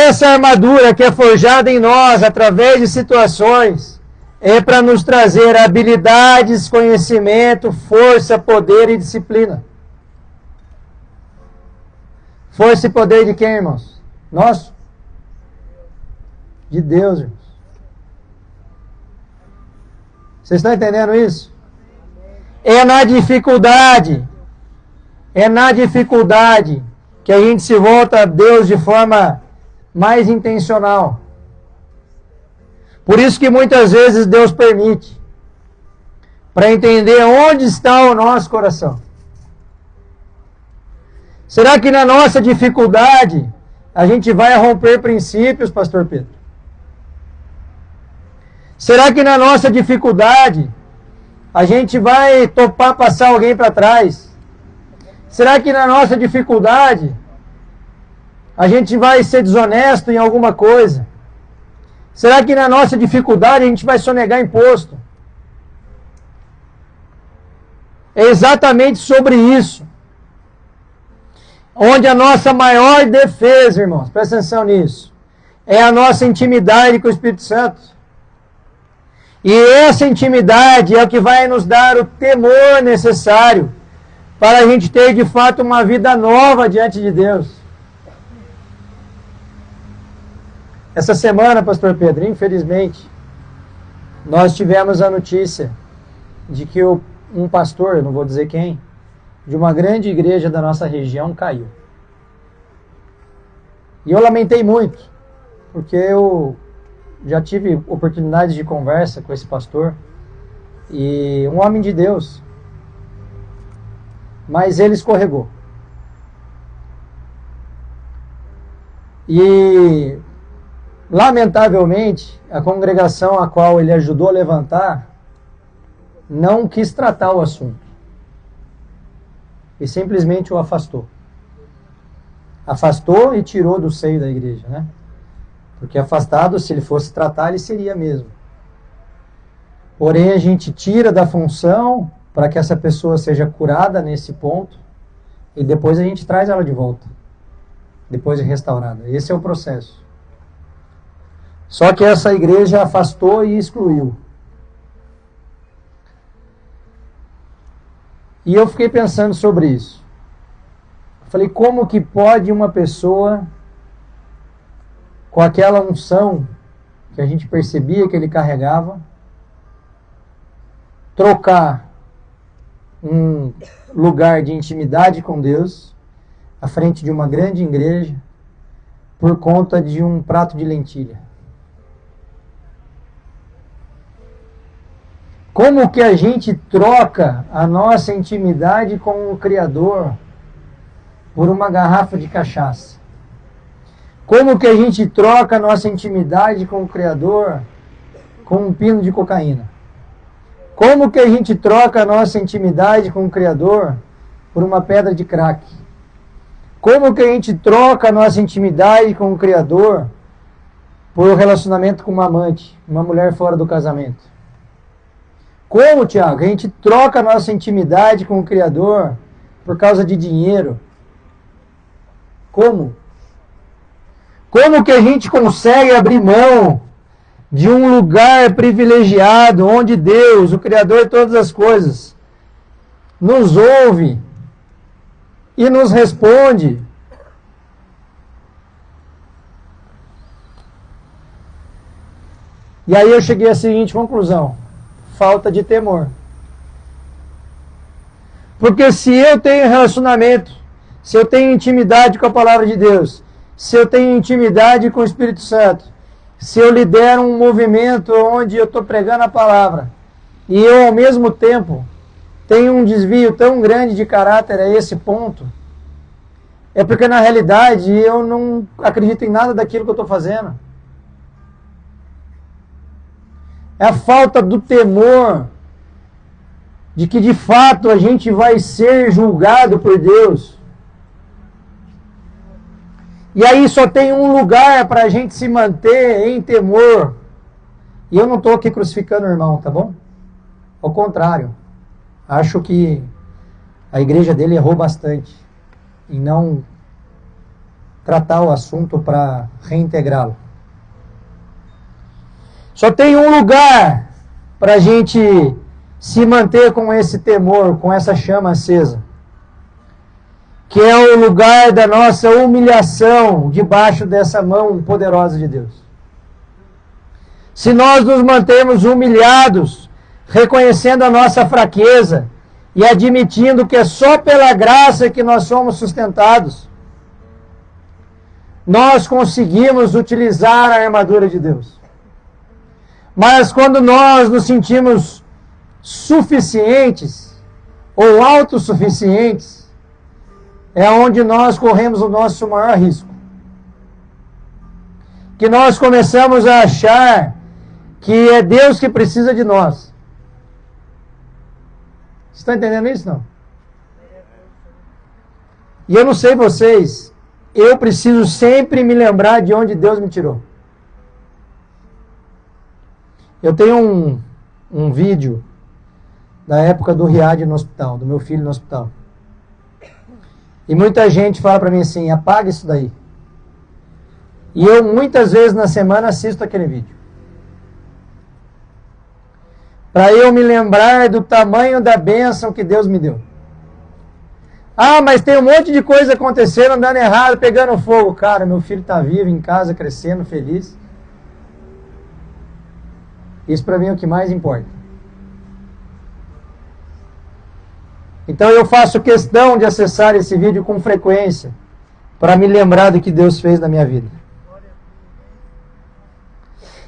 essa armadura que é forjada em nós através de situações é para nos trazer habilidades, conhecimento, força, poder e disciplina. Força e poder de quem, irmãos? Nosso? De Deus, irmãos. Vocês estão entendendo isso? É na dificuldade que a gente se volta a Deus de forma mais intencional. Por isso que muitas vezes Deus permite, para entender onde está o nosso coração. Será que na nossa dificuldade a gente vai romper princípios, pastor Pedro? Será que na nossa dificuldade a gente vai topar passar alguém para trás? Será que na nossa dificuldade a gente vai ser desonesto em alguma coisa? Será que na nossa dificuldade a gente vai sonegar imposto? É exatamente sobre isso. Onde a nossa maior defesa, irmãos, presta atenção nisso, é a nossa intimidade com o Espírito Santo. E essa intimidade é o que vai nos dar o temor necessário para a gente ter de fato uma vida nova diante de Deus. Essa semana, pastor Pedro, infelizmente, nós tivemos a notícia de que um pastor, eu não vou dizer quem, de uma grande igreja da nossa região caiu. E eu lamentei muito, porque eu já tive oportunidade de conversa com esse pastor, e um homem de Deus, mas ele escorregou. E, lamentavelmente, a congregação a qual ele ajudou a levantar não quis tratar o assunto. E simplesmente o afastou. Afastou e tirou do seio da igreja, né? Porque afastado, se ele fosse tratar, ele seria mesmo. Porém, a gente tira da função para que essa pessoa seja curada nesse ponto e depois a gente traz ela de volta. Depois de restaurada. Esse é o processo. Só que essa igreja afastou e excluiu. E eu fiquei pensando sobre isso. Falei, como que pode uma pessoa com aquela unção que a gente percebia que ele carregava, trocar um lugar de intimidade com Deus à frente de uma grande igreja por conta de um prato de lentilha? Como que a gente troca a nossa intimidade com o Criador por uma garrafa de cachaça? Como que a gente troca a nossa intimidade com o Criador com um pino de cocaína? Como que a gente troca a nossa intimidade com o Criador por uma pedra de crack? Como que a gente troca a nossa intimidade com o Criador por um relacionamento com uma amante, uma mulher fora do casamento? Como, Tiago, a gente troca a nossa intimidade com o Criador por causa de dinheiro? Como? Como que a gente consegue abrir mão de um lugar privilegiado onde Deus, o Criador de todas as coisas, nos ouve e nos responde? E aí eu cheguei à seguinte conclusão: falta de temor. Porque se eu tenho relacionamento, se eu tenho intimidade com a palavra de Deus, se eu tenho intimidade com o Espírito Santo, se eu lidero um movimento onde eu estou pregando a palavra, e eu ao mesmo tempo tenho um desvio tão grande de caráter a esse ponto, é porque na realidade eu não acredito em nada daquilo que eu estou fazendo. É a falta do temor de que de fato a gente vai ser julgado por Deus. E aí só tem um lugar para a gente se manter em temor. E eu não estou aqui crucificando o irmão, tá bom? Ao contrário. Acho que a igreja dele errou bastante em não tratar o assunto para reintegrá-lo. Só tem um lugar para a gente se manter com esse temor, com essa chama acesa, que é o lugar da nossa humilhação debaixo dessa mão poderosa de Deus. Se nós nos mantermos humilhados, reconhecendo a nossa fraqueza e admitindo que é só pela graça que nós somos sustentados, nós conseguimos utilizar a armadura de Deus. Mas quando nós nos sentimos suficientes ou autossuficientes, é onde nós corremos o nosso maior risco. Que nós começamos a achar que é Deus que precisa de nós. Vocês estão entendendo isso, não? E eu não sei vocês, eu preciso sempre me lembrar de onde Deus me tirou. Eu tenho um vídeo da época do Riad no hospital, do meu filho no hospital. E muita gente fala para mim assim, apaga isso daí. E eu muitas vezes na semana assisto aquele vídeo. Para eu me lembrar do tamanho da bênção que Deus me deu. Ah, mas tem um monte de coisa acontecendo, andando errado, pegando fogo. Cara, meu filho está vivo em casa, crescendo, feliz. Isso para mim é o que mais importa. Então eu faço questão de acessar esse vídeo com frequência para me lembrar do que Deus fez na minha vida.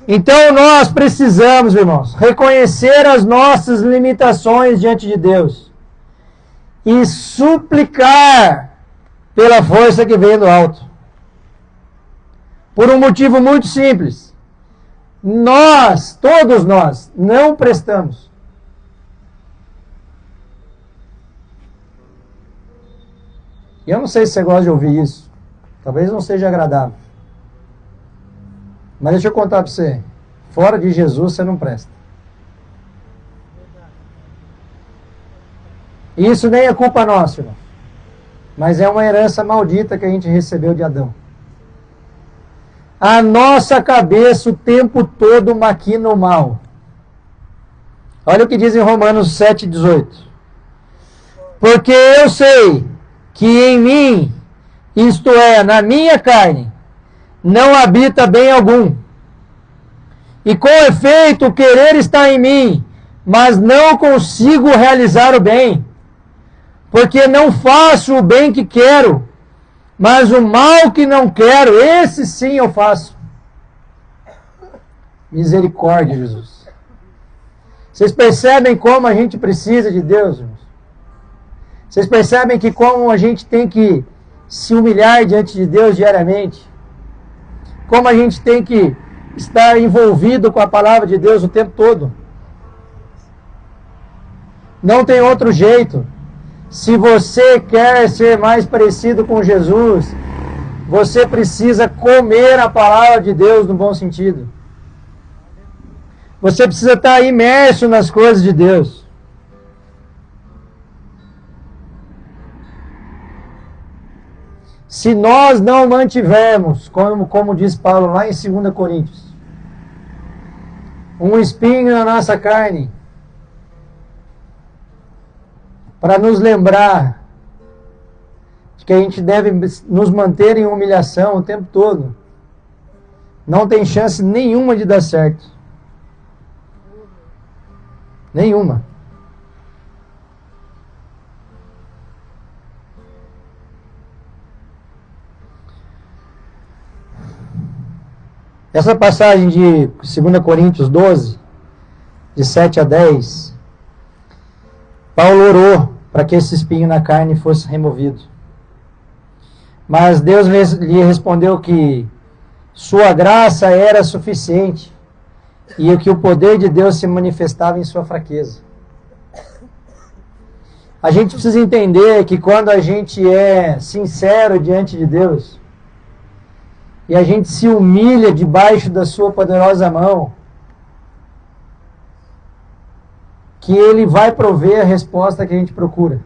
Então nós precisamos, irmãos, reconhecer as nossas limitações diante de Deus e suplicar pela força que vem do alto. Por um motivo muito simples. Nós, todos nós, não prestamos. E eu não sei se você gosta de ouvir isso. Talvez não seja agradável. Mas deixa eu contar para você. Fora de Jesus você não presta. E isso nem é culpa nossa, irmão. Mas é uma herança maldita que a gente recebeu de Adão. A nossa cabeça o tempo todo maquina o mal. Olha o que diz em Romanos 7,18. Porque eu sei que em mim, isto é, na minha carne, não habita bem algum. E com efeito, o querer está em mim, mas não consigo realizar o bem. Porque não faço o bem que quero, mas o mal que não quero, esse sim eu faço. Misericórdia, Jesus. Vocês percebem como a gente precisa de Deus, irmãos? Vocês percebem que como a gente tem que se humilhar diante de Deus diariamente? Como a gente tem que estar envolvido com a palavra de Deus o tempo todo? Não tem outro jeito. Se você quer ser mais parecido com Jesus, você precisa comer a palavra de Deus no bom sentido. Você precisa estar imerso nas coisas de Deus. Se nós não mantivermos, como diz Paulo lá em 2 Coríntios, um espinho na nossa carne, para nos lembrar de que a gente deve nos manter em humilhação o tempo todo, não tem chance nenhuma de dar certo. Nenhuma. Essa passagem de 2 Coríntios 12, de 7 a 10, Paulo orou para que esse espinho na carne fosse removido. Mas Deus lhe respondeu que sua graça era suficiente e que o poder de Deus se manifestava em sua fraqueza. A gente precisa entender que quando a gente é sincero diante de Deus e a gente se humilha debaixo da sua poderosa mão, que Ele vai prover a resposta que a gente procura.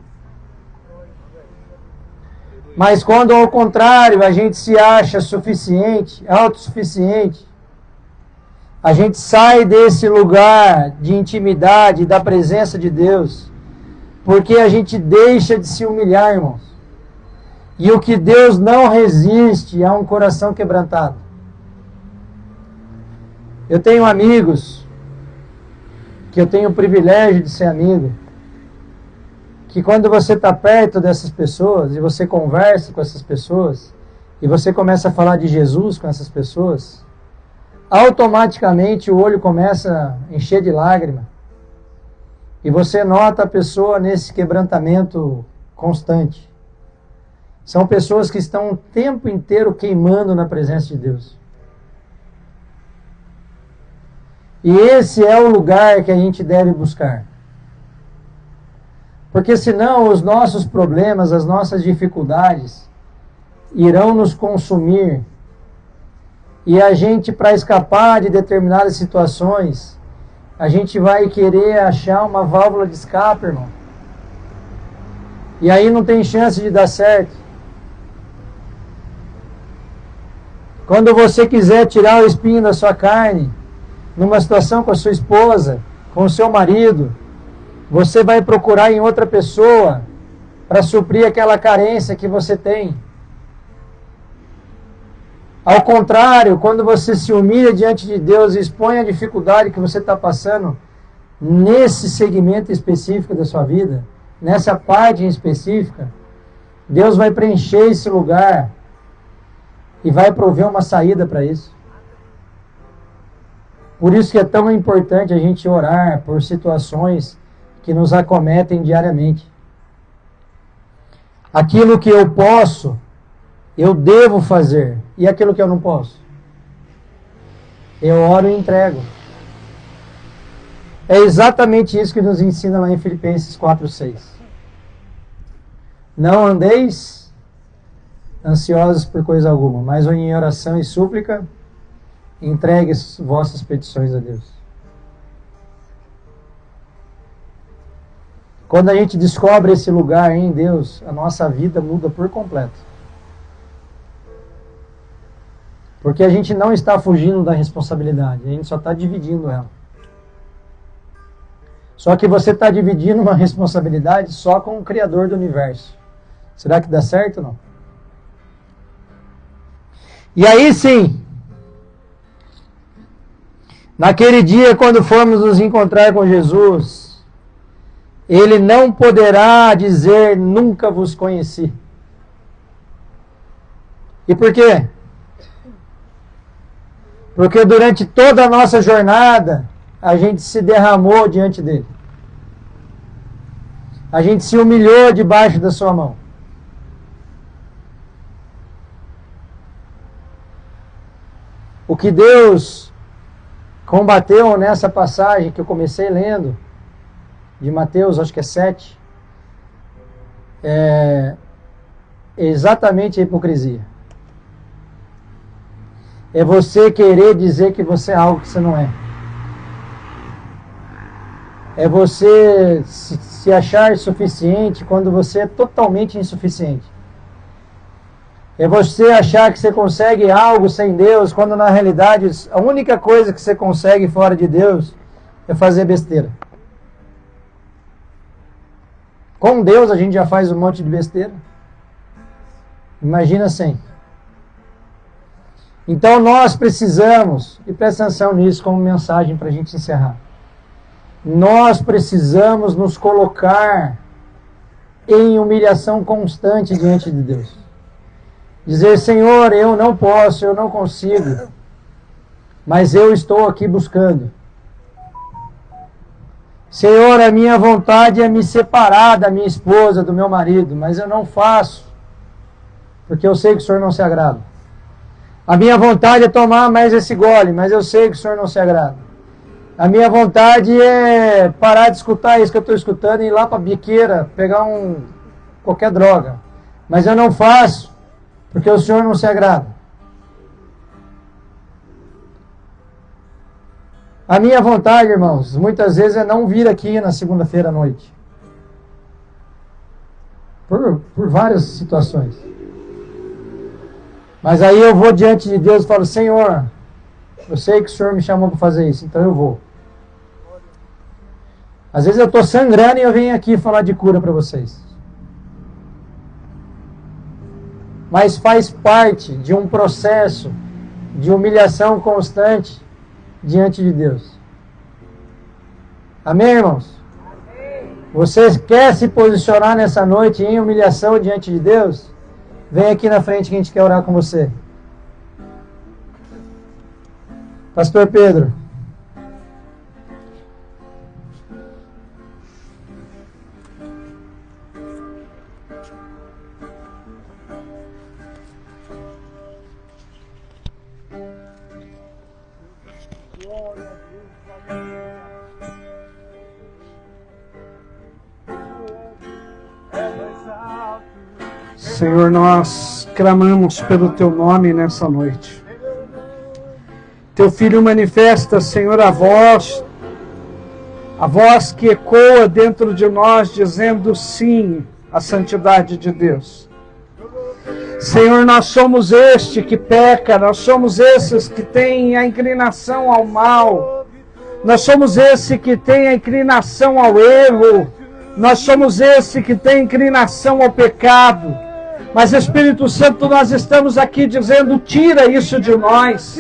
Mas quando ao contrário a gente se acha suficiente, autossuficiente, a gente sai desse lugar de intimidade, da presença de Deus, porque a gente deixa de se humilhar, irmãos. E o que Deus não resiste é um coração quebrantado. Eu tenho amigos, que eu tenho o privilégio de ser amigo, que quando você está perto dessas pessoas, e você conversa com essas pessoas, e você começa a falar de Jesus com essas pessoas, automaticamente o olho começa a encher de lágrima, e você nota a pessoa nesse quebrantamento constante. São pessoas que estão o tempo inteiro queimando na presença de Deus. E esse é o lugar que a gente deve buscar. Porque senão os nossos problemas, as nossas dificuldades irão nos consumir. E a gente, para escapar de determinadas situações, a gente vai querer achar uma válvula de escape, irmão. E aí não tem chance de dar certo. Quando você quiser tirar o espinho da sua carne, numa situação com a sua esposa, com o seu marido, você vai procurar em outra pessoa para suprir aquela carência que você tem. Ao contrário, quando você se humilha diante de Deus e expõe a dificuldade que você está passando nesse segmento específico da sua vida, nessa parte em específica, Deus vai preencher esse lugar e vai prover uma saída para isso. Por isso que é tão importante a gente orar por situações que nos acometem diariamente. Aquilo que eu posso, eu devo fazer. E aquilo que eu não posso, eu oro e entrego. É exatamente isso que nos ensina lá em Filipenses 4:6. Não andeis ansiosos por coisa alguma, mas em oração e súplica, entregue vossas petições a Deus. Quando a gente descobre esse lugar em Deus, a nossa vida muda por completo. Porque a gente não está fugindo da responsabilidade, a gente só está dividindo ela. Só que você está dividindo uma responsabilidade só com o Criador do Universo. Será que dá certo ou não? E aí sim, naquele dia quando formos nos encontrar com Jesus, Ele não poderá dizer, nunca vos conheci. E por quê? Porque durante toda a nossa jornada, a gente se derramou diante dele. A gente se humilhou debaixo da sua mão. O que Deus combateu nessa passagem que eu comecei lendo, de Mateus, acho que é 7, é exatamente a hipocrisia. É você querer dizer que você é algo que você não é. É você se achar suficiente quando você é totalmente insuficiente. É você achar que você consegue algo sem Deus, quando na realidade a única coisa que você consegue fora de Deus é fazer besteira. Com Deus a gente já faz um monte de besteira. Imagina sem. Então nós precisamos, e presta atenção nisso como mensagem para a gente encerrar. Nós precisamos nos colocar em humilhação constante diante de Deus. Dizer, Senhor, eu não posso, eu não consigo, mas eu estou aqui buscando. Senhor, a minha vontade é me separar da minha esposa, do meu marido, mas eu não faço, porque eu sei que o Senhor não se agrada. A minha vontade é tomar mais esse gole, mas eu sei que o Senhor não se agrada. A minha vontade é parar de escutar isso que eu estou escutando e ir lá para a biqueira, pegar qualquer droga. Mas eu não faço, porque o Senhor não se agrada. A minha vontade, irmãos, muitas vezes é não vir aqui na segunda-feira à noite. Por várias situações. Mas aí eu vou diante de Deus e falo, Senhor, eu sei que o Senhor me chamou para fazer isso, então eu vou. Às vezes eu estou sangrando e eu venho aqui falar de cura para vocês. Mas faz parte de um processo de humilhação constante diante de Deus. Amém, irmãos? Você quer se posicionar nessa noite em humilhação diante de Deus? Vem aqui na frente que a gente quer orar com você. Pastor Pedro. Senhor, nós clamamos pelo Teu nome nessa noite. Teu Filho manifesta, Senhor, a voz que ecoa dentro de nós, dizendo sim à santidade de Deus. Senhor, nós somos este que peca, nós somos esses que têm a inclinação ao mal, nós somos esse que tem a inclinação ao erro, nós somos esse que tem a inclinação ao pecado. Mas, Espírito Santo, nós estamos aqui dizendo, tira isso de nós,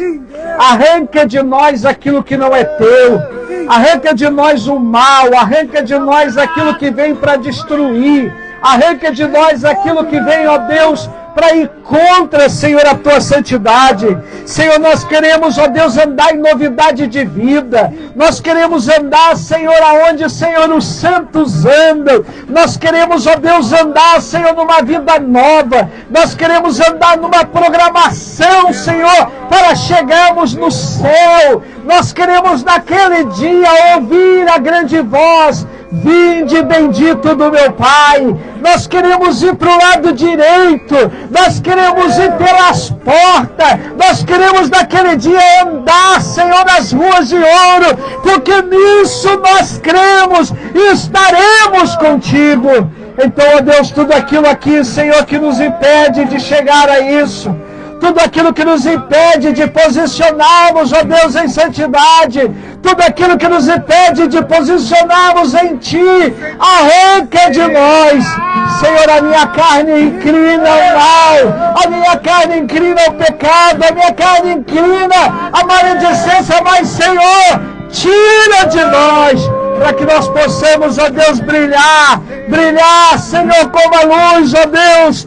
arranca de nós aquilo que não é teu, arranca de nós o mal, arranca de nós aquilo que vem para destruir, arranca de nós aquilo que vem, ó Deus, para ir contra, Senhor, a Tua santidade. Senhor, nós queremos, ó Deus, andar em novidade de vida. Nós queremos andar, Senhor, aonde, Senhor, os santos andam. Nós queremos, ó Deus, andar, Senhor, numa vida nova. Nós queremos andar numa programação, Senhor, para chegarmos no céu. Nós queremos, naquele dia, ouvir a grande voz: vinde, bendito do meu Pai. Nós queremos ir para o lado direito, nós queremos ir pelas portas, nós queremos naquele dia andar, Senhor, nas ruas de ouro, porque nisso nós cremos e estaremos contigo. Então, ó Deus, tudo aquilo aqui, Senhor, que nos impede de chegar a isso, tudo aquilo que nos impede de posicionarmos, ó Deus, em santidade, tudo aquilo que nos impede de posicionarmos em Ti, arranca de nós. Senhor, a minha carne inclina ao mal, a minha carne inclina ao pecado, a minha carne inclina à maledicência, mas, Senhor, tira de nós, para que nós possamos, ó Deus, brilhar, Senhor, como a luz, ó Deus,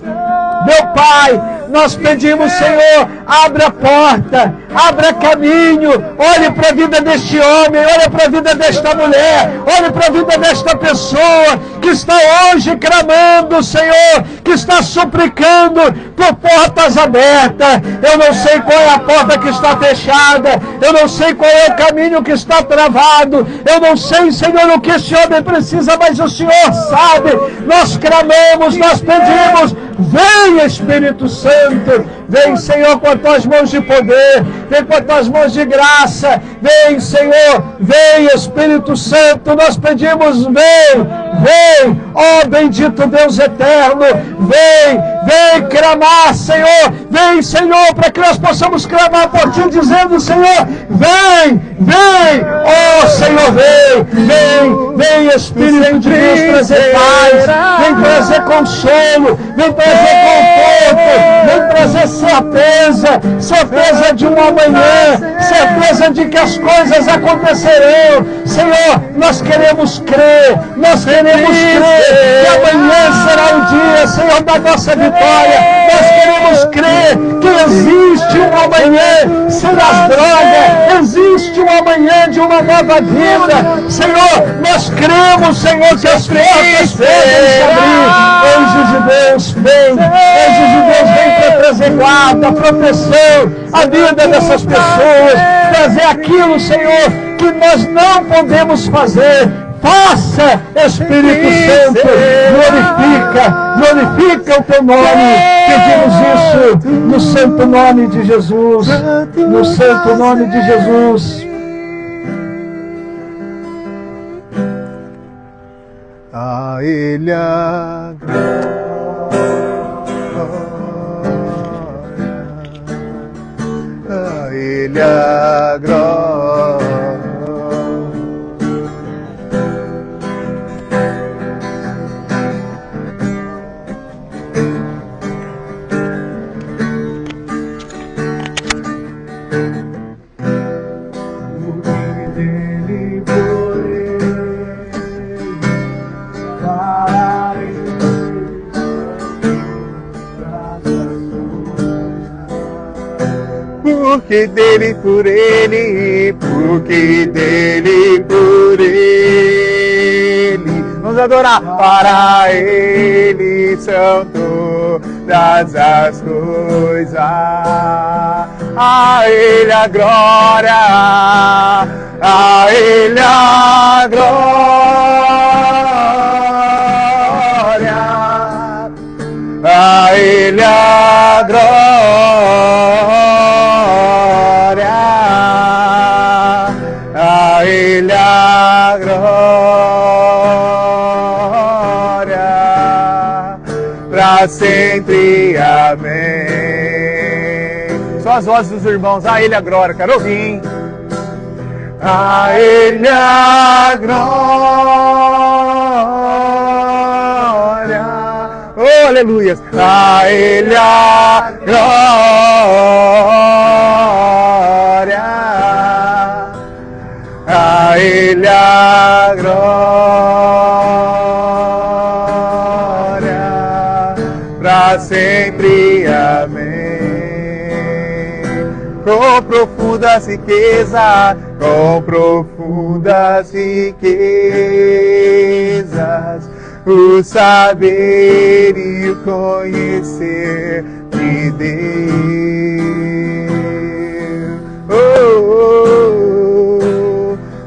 meu Pai. Nós pedimos, Senhor, abra a porta, abra caminho, olhe para a vida deste homem, olhe para a vida desta mulher, olhe para a vida desta pessoa que está hoje clamando, Senhor, que está suplicando por portas abertas. Eu não sei qual é a porta que está fechada, eu não sei qual é o caminho que está travado, eu não sei, Senhor, o que esse homem precisa, mas o Senhor sabe. Nós clamamos, nós pedimos, vem, Espírito Santo, vem, Senhor, com as tuas mãos de poder, vem com as tuas mãos de graça, vem, Senhor, vem, Espírito Santo, nós pedimos, vem, ó bendito Deus eterno, vem clamar, Senhor, vem, Senhor, para que nós possamos clamar por Ti, dizendo, Senhor, vem, ó Senhor, vem, Espírito de Deus, trazer paz, vem trazer consolo, vem trazer conforto, vem trazer certeza de um amanhã, certeza de que as coisas acontecerão. Senhor, nós queremos crer que amanhã será o dia, Senhor, da nossa vitória. Nós queremos crer que existe um amanhã sem as drogas, existe um amanhã de uma nova vida. Senhor, nós cremos, Senhor, que as portas podem se abrir. Anjos de Deus, vem para trazer guarda, proteção, a vida dessas pessoas, trazer aquilo, Senhor, que nós não podemos fazer. Faça, Espírito Santo, glorifica o Teu nome. Pedimos isso no santo nome de Jesus, no santo nome de Jesus. A Ele a glória. Ele a glória. Porque dele, por ele, porque dele, por ele. Vamos adorar. Para ele são todas as coisas. A ele a glória, a ele a glória, a ele a glória. A ele a glória, pra sempre, amém. Só as vozes dos irmãos, a ele a glória, quero ouvir. A ele a glória, oh aleluia. A ele a glória, a ele a glória, pra sempre, amém. Com profundas riquezas, com profundas riquezas, o saber e o conhecer de Deus.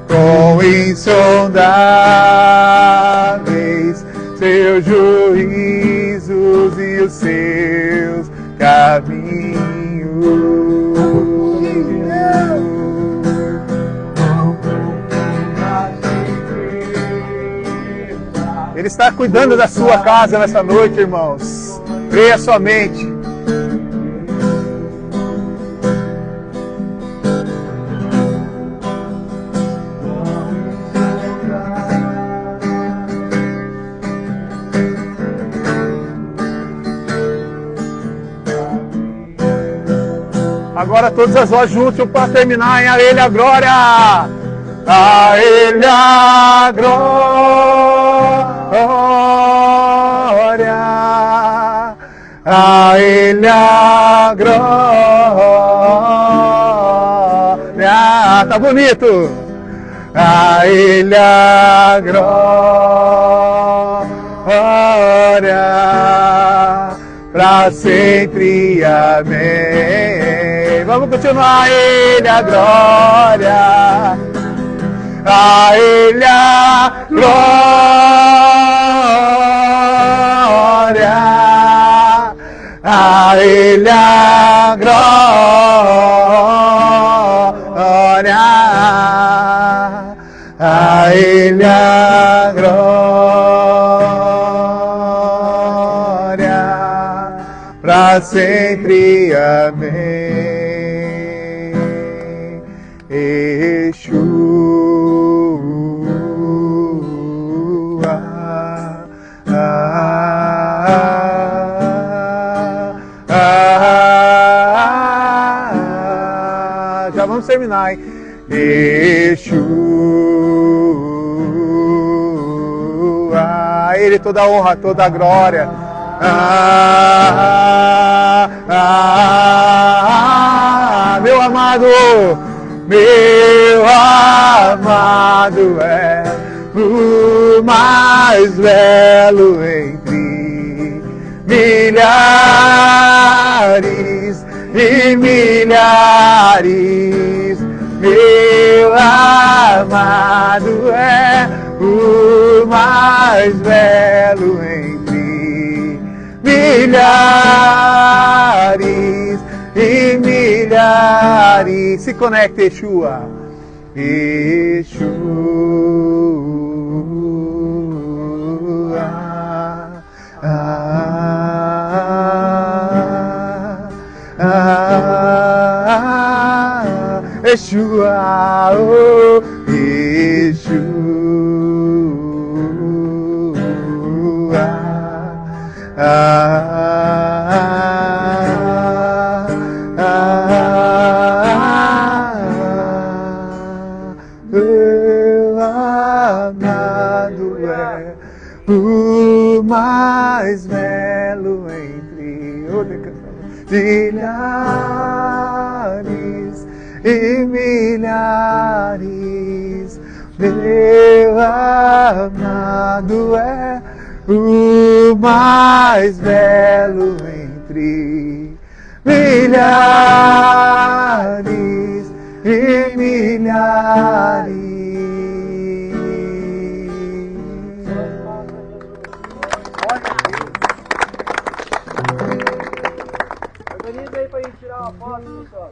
Com insondáveis seus juízos e os seus caminhos. Ele está cuidando da sua casa nessa noite, irmãos. Creia somente. Agora todas as vozes juntos para terminar, hein? A ele a glória, a ele a glória, a ele a glória. Tá bonito. A ele a glória, pra sempre, amém. Vamos continuar. A ele a glória, a ele a glória, a ele a glória, a ele a glória, pra sempre, amém. Já vamos terminar, hein? Yeshua, a ele toda a honra, toda a glória. Meu amado é o mais belo entre milhares e milhares. Meu amado é o mais belo entre milhares e milhares. Se conecta, Yeshua. Yeshua, Yeshua, oh, Meu amado é o mais belo entre milhares e milhares. Meu amado é o mais belo entre milhares e milhares. Organiza aí pra gente tirar uma foto, pessoal.